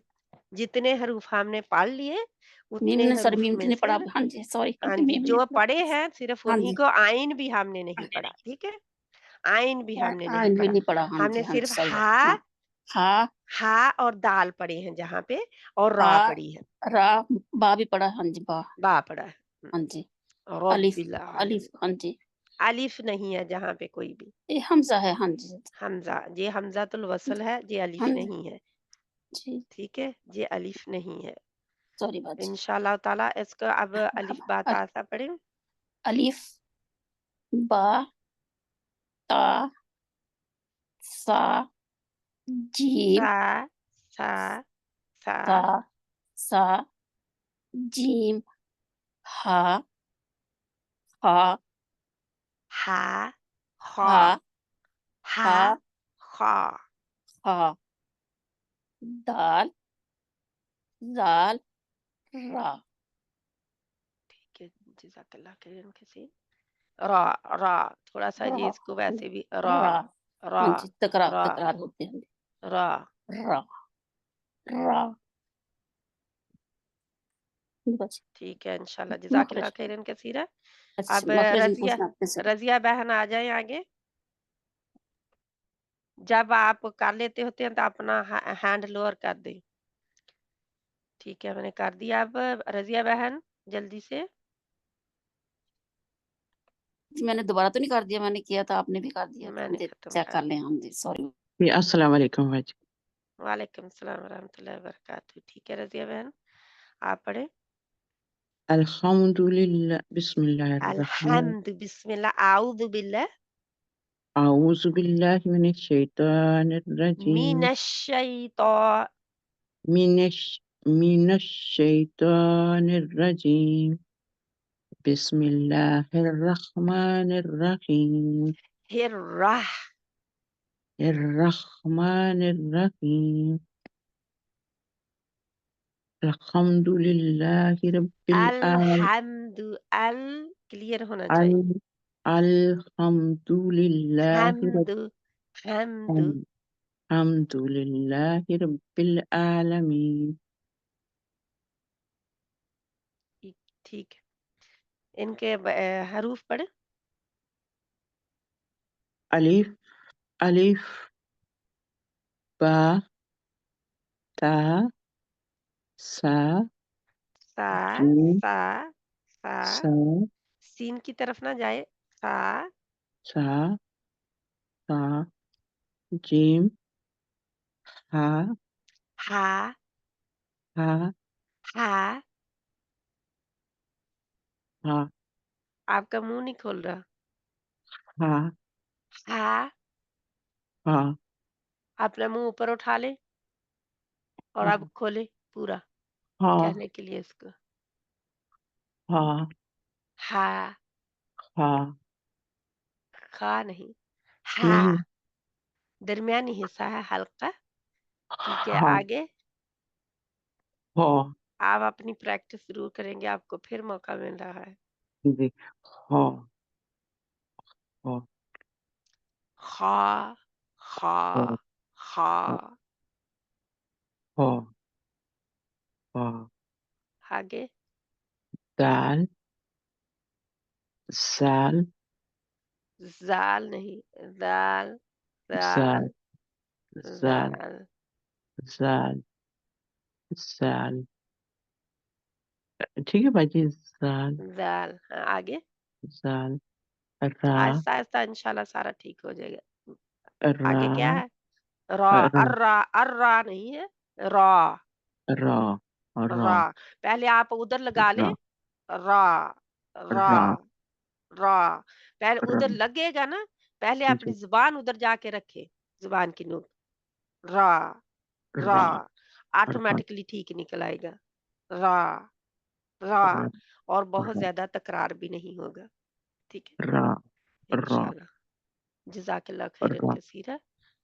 जितने हरूफ हमने पढ़ लिए, मीम उतने ने सर हरूफ मीम में ने से पढ़ा। हाँ जी, सॉरी हाँ जी, मीम ने जो पढ़ा। पढ़े हैं सिर्फ़ हाँ उन्हीं जी, को, आइन भी हमने नहीं पढ़ा, ठीक है? आइन भी हमने नहीं आइन भी पढ़ा। नहीं पढ़ा। हमने हाँ जी, सिर्फ़ सॉरी। हाँ, हा, हा और दाल पढ़े हैं जहाँ पे, और रा हा, पढ़ी है, रा, बा भी पढ़ा। हाँ जी, बा। बा पढ़ा है। हाँ जी, अलिफ, रब्बिल अलिफ। आलमीन। हाँ जी, अलिफ नहीं है जहाँ पे कोई भी। ये हमजा है। हाँ जी, हमज़ा, ये हमज़ातुल वस्ल है, ये हाँ अलिफ जी, नहीं है, जी, ठीक है? ये अलिफ नहीं है। सॉरी बाजी। इंशाअल्लाह ताला इसको अब अब अलिफ बा ता सा पढ़ें। अलिफ, बा, ता, सा, जीम, सा, सा, सा, सा, सा, जीम, हा, हा, हा, खा, हा, हा, हा, खा। हा, दाल, जाल, रा, ठीक है, जज़ाकल्लाह खैरन कसीर। रा, रा, थोड़ा-सा ये रा, इसको वैसे भी रा, रा। रा, हाँ जी, तकरार रा, तकरार होते हैं। रा। रा, रा, बस ठीक है, इंशाल्लाह मखरज। जज़ाकल्लाह खैरन कसीरा। अच्छा, अब मखरज में रज़िया पूछना आपसे से। रज़िया बहन आ जाएँ आगे। जब आप कर लेते होते हैं तो अपना हैंड लोअर कर दें। ठीक है, मैंने कर दिया। अब रज़िया बहन जल्दी से। जी, मैंने दोबारा तो नहीं कर दिया, मैंने किया था, आपने भी कर दिया था। हाँ मैंने जी, ख़त्म चेक कर कर लें। दिया। हाँ जी, सॉरी। जी, अस्सलाम वालेकुम वाजी। वालेकुम सलाम व रहमतुल्लाहि व बरकातहू। ठीक है रज़िया बहन, आप पढ़ें। अल्हम्दुलिल्लाह बिस्मिल्लाहिर्रहमान अल्हम्दु बिस्मिल्लाह आऊज़ु बिल्लाह अऊज़ु बिल्लाहि मिनश शैतानिर रजीम मिनश शैता मिनश मिनश शैतानिर रजीम बिस्मिल्लाहिर्रहमानिर रहीम हिर्राह अर्रहमानिर रहीम अल्हम्दुलिल्लाहि रब्बिल आल अल्हम्दु अल क्लियर होना अल चाहिए। अल्हम्दुलिल्लाहि हम्दु हम्दु अल्हम्दुलिल्लाहि रब्बिल आलमीन ठीक ठीक है। इनके हरूफ पढ़ें। अलिफ अलिफ बा ता सा सा जीम सा सा सा सीन की तरफ ना जाए। सा सा सा जीम हा हा हा हा। हा आपका मुंह नहीं खोल रहा। हा हा। हा अपना मुंह ऊपर उठा ले और अब खोले पूरा हा कहने के लिए इसको। हा हा हा खा नहीं, हा नहीं दरमियानी हिस्सा है हल्का। ठीक है, हा आगे हा आप अपनी प्रैक्टिस जरूर करेंगे, आपको फिर मौका मिल रहा है। जी हा हा खा खा हा खा हा فا آگے دال سال زال نہیں، دال زال زال زال زال زال زال ٹھیک ہے باجی زال زال ہاں آگے زال را آہستہ آہستہ انشاءاللہ سارا ٹھیک ہو جائے گا. را آگے کیا ہے؟ را را ارا نہیں ہے، را را را را. پہلے آپ ادھر لگا لیں، را را را را. پہلے را ادھر لگے گا نا، پہلے اپنی جی زبان ادھر جا کے رکھے، زبان کی نوک. را را را را آٹومیٹکلی ٹھیک نکل آئے گا. را را. را اور بہت زیادہ تکرار بھی نہیں ہوگا. ٹھیک ہے را را انشاءاللہ. جزاک اللہ خیرن را کثیرہ.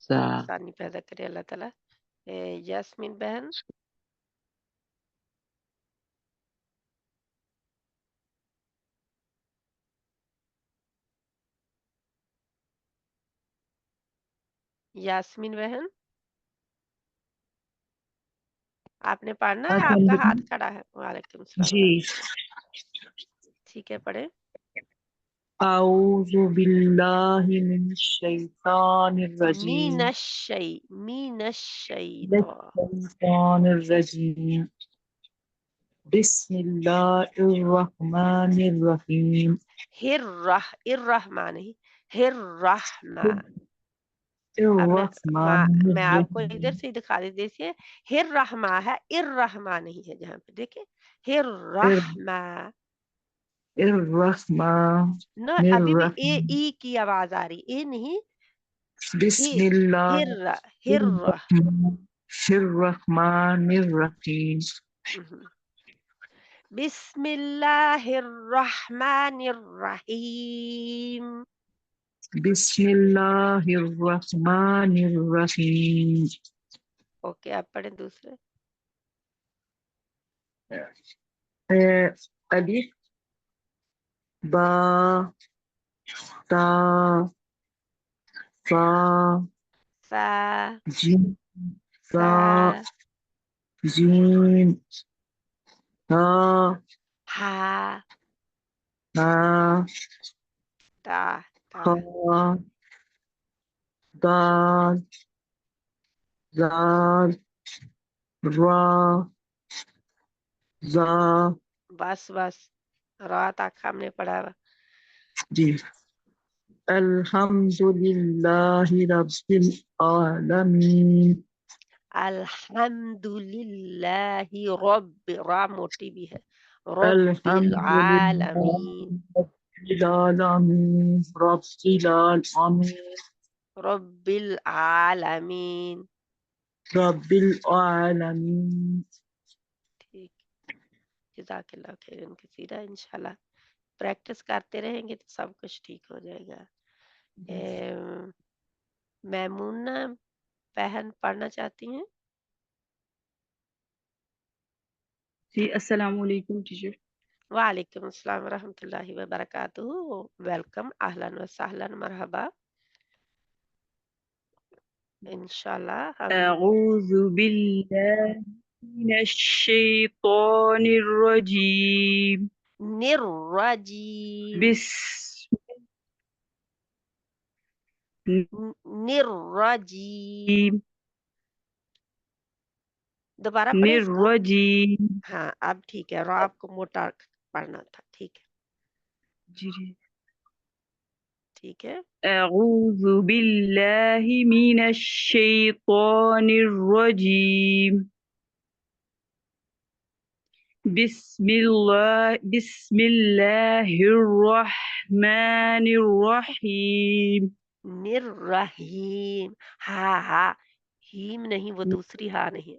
زا آسانی پیدا کرے اللہ تعالیٰ. یاسمین بہن یاسمین بہن آپ نے پڑھنا ہے، آپ کا ہاتھ کھڑا ہے. وعلیکم السلام. جی ٹھیک ہے پڑھے. اعوذ باللہ من الشیطان مین الرجیم الشیطان الرجیم بسم اللہ الرحمن الرحیم الرحمن نہیں، الرحمن. اب الرحمن میں آپ کو ادھر الرحیم سے دکھا دیتی ہے. الرحمن ہے، الرحمن نہیں ہے. جہاں پہ دیکھیں الرحمن الرحمن نہ، ابھی بھی اے الرحیم ای کی آواز آ رہی، اے نہیں. بسم اللہ ہر الرحمن الرحیم بسم اللہ الرحمن الرحیم. بسم اللہ الرحمن الرحیم اوکے آپ پڑھیں دوسرے. الف با تا فا فا جیم فا فا جیم تا ہا تا تا تا خا دال زال را زا بس بس رات تک ہم نے پڑھا. جی الحمد للہ رب العالمین الحمد للہ رب، را موٹی بھی ہے، رب الحمد للہ العالمین. رب العالمین رب العالمین رب العالمین. رب العالمین ٹھیک، جزاک اللہ خیرن کثیرہ. انشاءاللہ پریکٹس کرتے رہیں گے تو سب کچھ ٹھیک ہو جائے گا. میمونہ بہن پڑھنا چاہتی ہیں؟ جی السلام علیکم ٹیچر. وعلیکم السلام ورحمۃ اللہ وبرکاتہ. ویلکم، اہلاً و سہلاً، مرحبا. انشاءاللہ ہم اعوذ باللہ من الشیطان الرجیم نرجیم بسم نرجیم. دوبارہ پڑھیں اس کو. الرجیم. ہاں اب ٹھیک ہے، را آپ کو موٹا پڑھنا تھا. ٹھیک ہے جی جی ٹھیک ہے. اعوذ باللہ من الشیطان الرجیم بسم اللہ الرحمن الرحیم نررحیم. ہاں ہاں ہیم نہیں، وہ دوسری ہاں نہیں.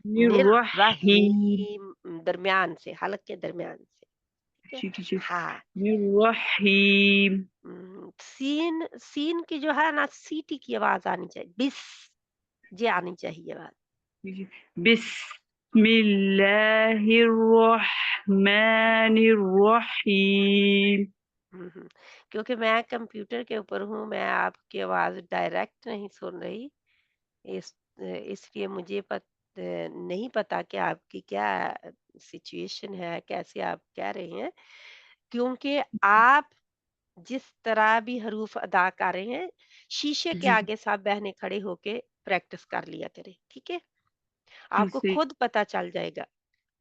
الرحیم. نررحیم درمیان سے، حلق کے درمیان سے. ٹھیک ہے جی جی ہاں. الرحیم. سین، سین کی جو ہے نا سیٹی کی آواز آنی چاہیے، بس جی آنی چاہیے آواز. بسم اللہ الرحمن الرحیم. کیونکہ میں کمپیوٹر کے اوپر ہوں، میں آپ کی آواز ڈائریکٹ نہیں سن رہی، اس لیے مجھے نہیں پتا کہ آپ کی کیا سچویشن ہے، کیسے آپ کہہ رہے ہیں، کیونکہ آپ جس طرح بھی حروف ادا کر رہے ہیں شیشے کے جی آگے سب بہنیں کھڑے ہو کے پریکٹس کر لیا کریں، ٹھیک ہے؟ جی آپ کو صحیح خود پتا چل جائے گا،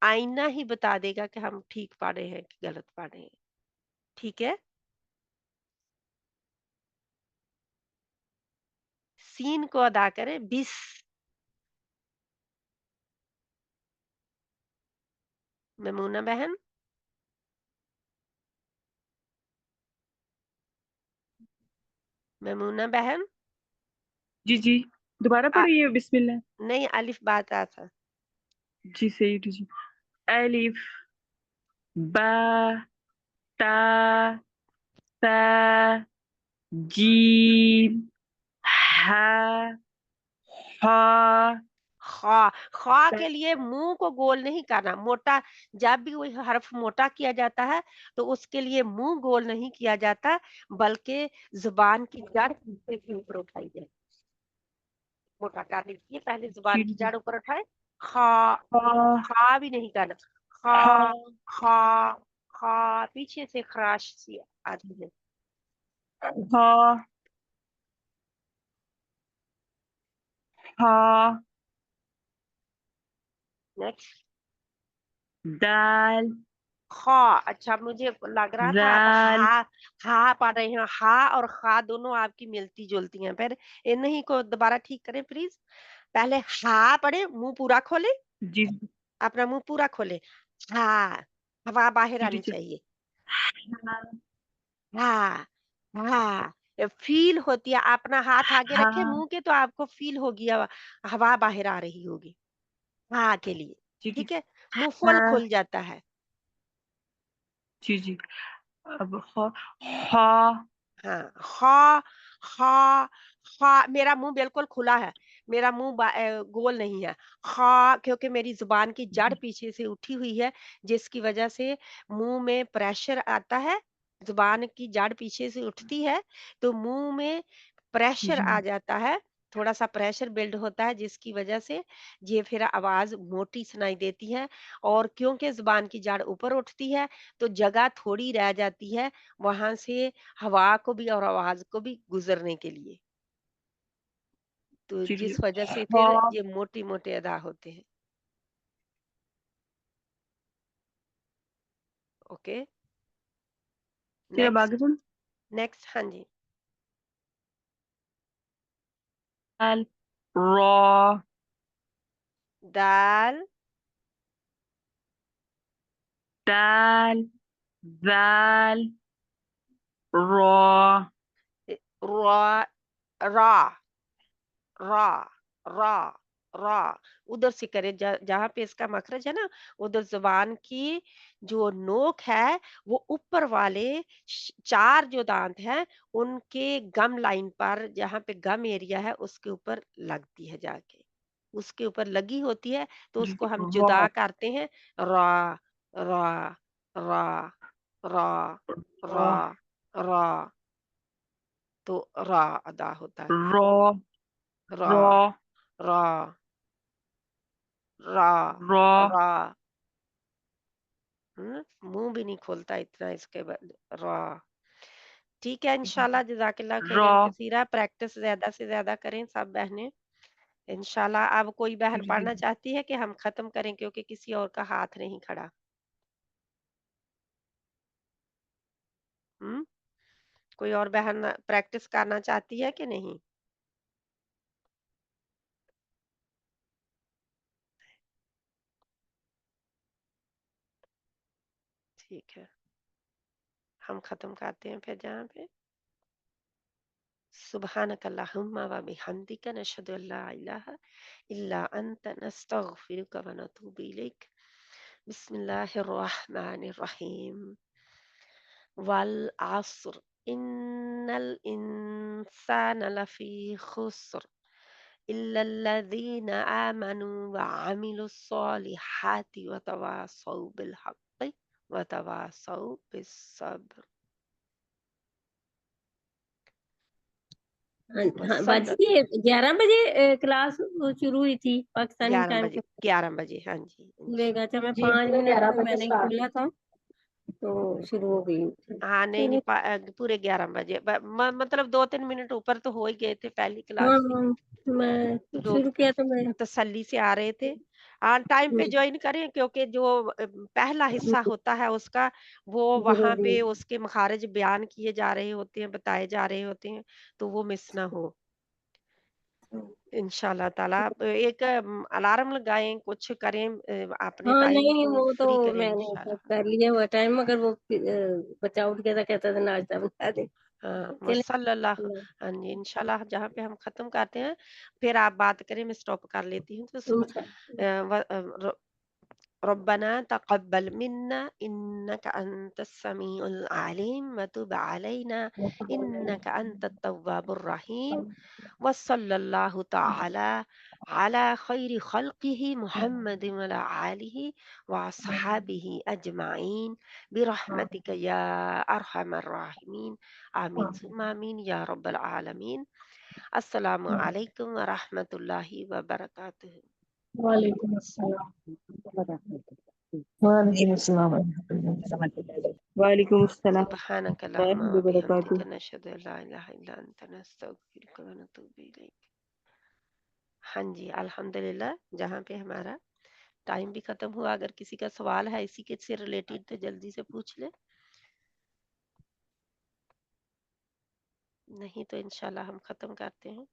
آئینہ ہی بتا دے گا کہ ہم ٹھیک پڑھ رہے ہیں کہ غلط پڑھ رہے ہیں، ٹھیک ہے؟ سین کو ادا کریں بس، میمونہ بہن، میمونہ بہن، جی جی دوبارہ پڑھیے بسم اللہ. نہیں الف بات تھا، جی صحیح جی. الف با تا ثا جیم ہا ہا. خا خا کے لیے منہ کو گول نہیں کرنا، موٹا جب بھی کوئی حرف موٹا کیا جاتا ہے تو اس کے لیے منہ گول نہیں کیا جاتا، بلکہ زبان کی جڑ پیچھے سے اوپر اٹھائی جائے، موٹا کرنے کے لیے پہلے زبان کی جی جڑ اوپر اٹھائے، خا ہا خا بھی نہیں کرنا، خا ہا خا خا پیچھے سے خراش سی آتی ہے، ہا ہا. نیکسٹ دال خا. اچھا مجھے لگ رہا تھا آپ زال ہا پڑھ رہے ہیں، ہا اور خا دونوں آپ کی ملتی جلتی ہیں، پھر انہیں کو دوبارہ ٹھیک کریں پلیز، پہلے ہا پڑھیں، منہ پورا کھولے، جی اپنا منہ پورا کھولے، ہا ہوا باہر جی آنی جی. چاہیے، ہا ہا ہا فیل ہوتی ہے، اپنا ہاتھ آگے ہا رکھے منہ کے تو آپ کو فیل ہوگی ہوا باہر آ رہی ہوگی، ہا کے لیے، جی جی. ٹھیک ہے؟ منہ ہا فل کھل جاتا ہے، جی جی. اب ہا ہا ہاں خا خا خا، میرا منہ بالکل کھلا ہے، میرا منہ گول نہیں ہے، خا کیونکہ میری زبان کی جڑ پیچھے سے اٹھی ہوئی ہے جس کی وجہ سے منہ میں پریشر آتا ہے، زبان کی جڑ پیچھے سے اٹھتی ہے تو منہ میں پریشر جی آ جاتا ہے، تھوڑا سا پریشر بلڈ ہوتا ہے جس کی وجہ سے یہ پھر آواز موٹی سنائی دیتی ہے، اور کیونکہ زبان کی جڑ اوپر اٹھتی ہے تو جگہ تھوڑی رہ جاتی ہے وہاں سے ہوا کو بھی اور آواز کو بھی گزرنے کے لیے، تو جی جی. جس وجہ سے ہا پھر یہ موٹی موٹے ادا ہوتے ہیں، اوکے پھر اب آگے بڑھ. نیکسٹ ہاں جی، دال را دال دال ذال را را را را را را ادھر سے کرے جہاں پہ اس کا مخرج ہے نا ادھر زبان کی جو نوک ہے وہ اوپر والے 4 جو دانت ہیں ان کے گم لائن پر جہاں پہ گم ایریا ہے اس کے اوپر لگتی ہے، جا کے اس کے اوپر لگی ہوتی ہے تو اس جی کو ہم را جدا کرتے ہیں، را را را را را را را، تو را ادا ہوتا ہے، را را را را را را را، منہ بھی نہیں کھولتا اتنا اس کے بعد را، ٹھیک ہے انشاءاللہ، جزاک اللہ خیرن را. کثیرہ، پریکٹس زیادہ سے زیادہ کریں سب بہنیں انشاءاللہ۔ اب کوئی بہن جی پڑھنا جی. چاہتی ہے کہ ہم ختم کریں کیونکہ کسی اور کا ہاتھ نہیں کھڑا، کوئی اور بہن پریکٹس کرنا چاہتی ہے کہ نہیں؟ ٹھیک ہے ہم ختم کرتے ہیں پھر جہاں پہ سبحانک اللہم و بحمدک نشہد ان لا الہ الا انت نستغفرک و نتوب الیک، بسم اللہ الرحمن الرحیم، والعصر ان الانسان لفی خسر الا الذین آمنوا وعملوا الصالحات وتواصوا بالحق وتواصوا بالصبر۔ हाँ, वसल बाजी ये 11 बजे क्लास शुरू हुई थी पाकिस्तानी 11 टाइम बजे से 11 बजे हाँ जी खुलेगा। अच्छा मैं जी 5 मिनट 11 में बजे मैंने स्टार्ट खोला था तो शुरू हो गई। हाँ नहीं नहीं चलो पूरे 11 बजे मतलब 2-3 मिनट ऊपर तो हो ही गए थे पहली हाँ क्लास से हाँ मैं लोग शुरू किया तो मैं तसल्ली से आ रहे थे। हाँ टाइम पे ज्वाइन करें क्योंकि जो पहला हिस्सा होता है उसका वो वहाँ जरूरी पे उसके मखारिज बयान किए जा रहे होते हैं, बताए जा रहे होते हैं, तो वो मिस ना हो। इंशाल्लाह ताला आप एक अलार्म लगाएं, कुछ करें, अपने हाँ टाइम नहीं को वो तो फ्री करें मैंने सब इंशाल्लाह। कर लिया हुआ टाइम मगर वो बच्चा उठ गया था कहता था नाश्ता बना दे। हाँ, चले वसल्लल्लाहु हाँ जी, इंशाल्लाह जहाँ पे हम ख़त्म करते हैं, फिर आप बात करें, मैं स्टॉप कर लेती हूँ। तो रब्बना तक़ब्बल मिन्ना इन्नका अंतस समीउल अलीम व तुब अलैना इन्नका अंतत तव्वाबुर रहीम व सल्लल्लाहु तआला अला खैरि खल्क़िही मुहम्मद व अला आलिही व अस्हाबिही अजमाइन बिरहमतिका या अरहमर राहिमीन आमीन सुम्मा आमीन या रब्बल आलमीन। अस्सलामु अलैकुम व रहमतुल्लाहि व बरकातुहू। वालेकुम अस्सलाम। वालेकुम अस्सलाम वालेकुम अस्सलाम सुब्हानक व अल्लाहुम्मा व बरकातहू। बिहम्दिका नशहदु अन ला इलाहा इल्ला अंता नस्तगफिरुका व नतूबु इलैक। हाँ जी, अल्हम्दुलिल्लाह जहाँ पे हमारा टाइम भी खत्म हुआ। अगर किसी का सवाल है इसी के से रिलेटेड तो जल्दी से पूछ ले, नहीं तो इंशाल्लाह हम खत्म करते हैं।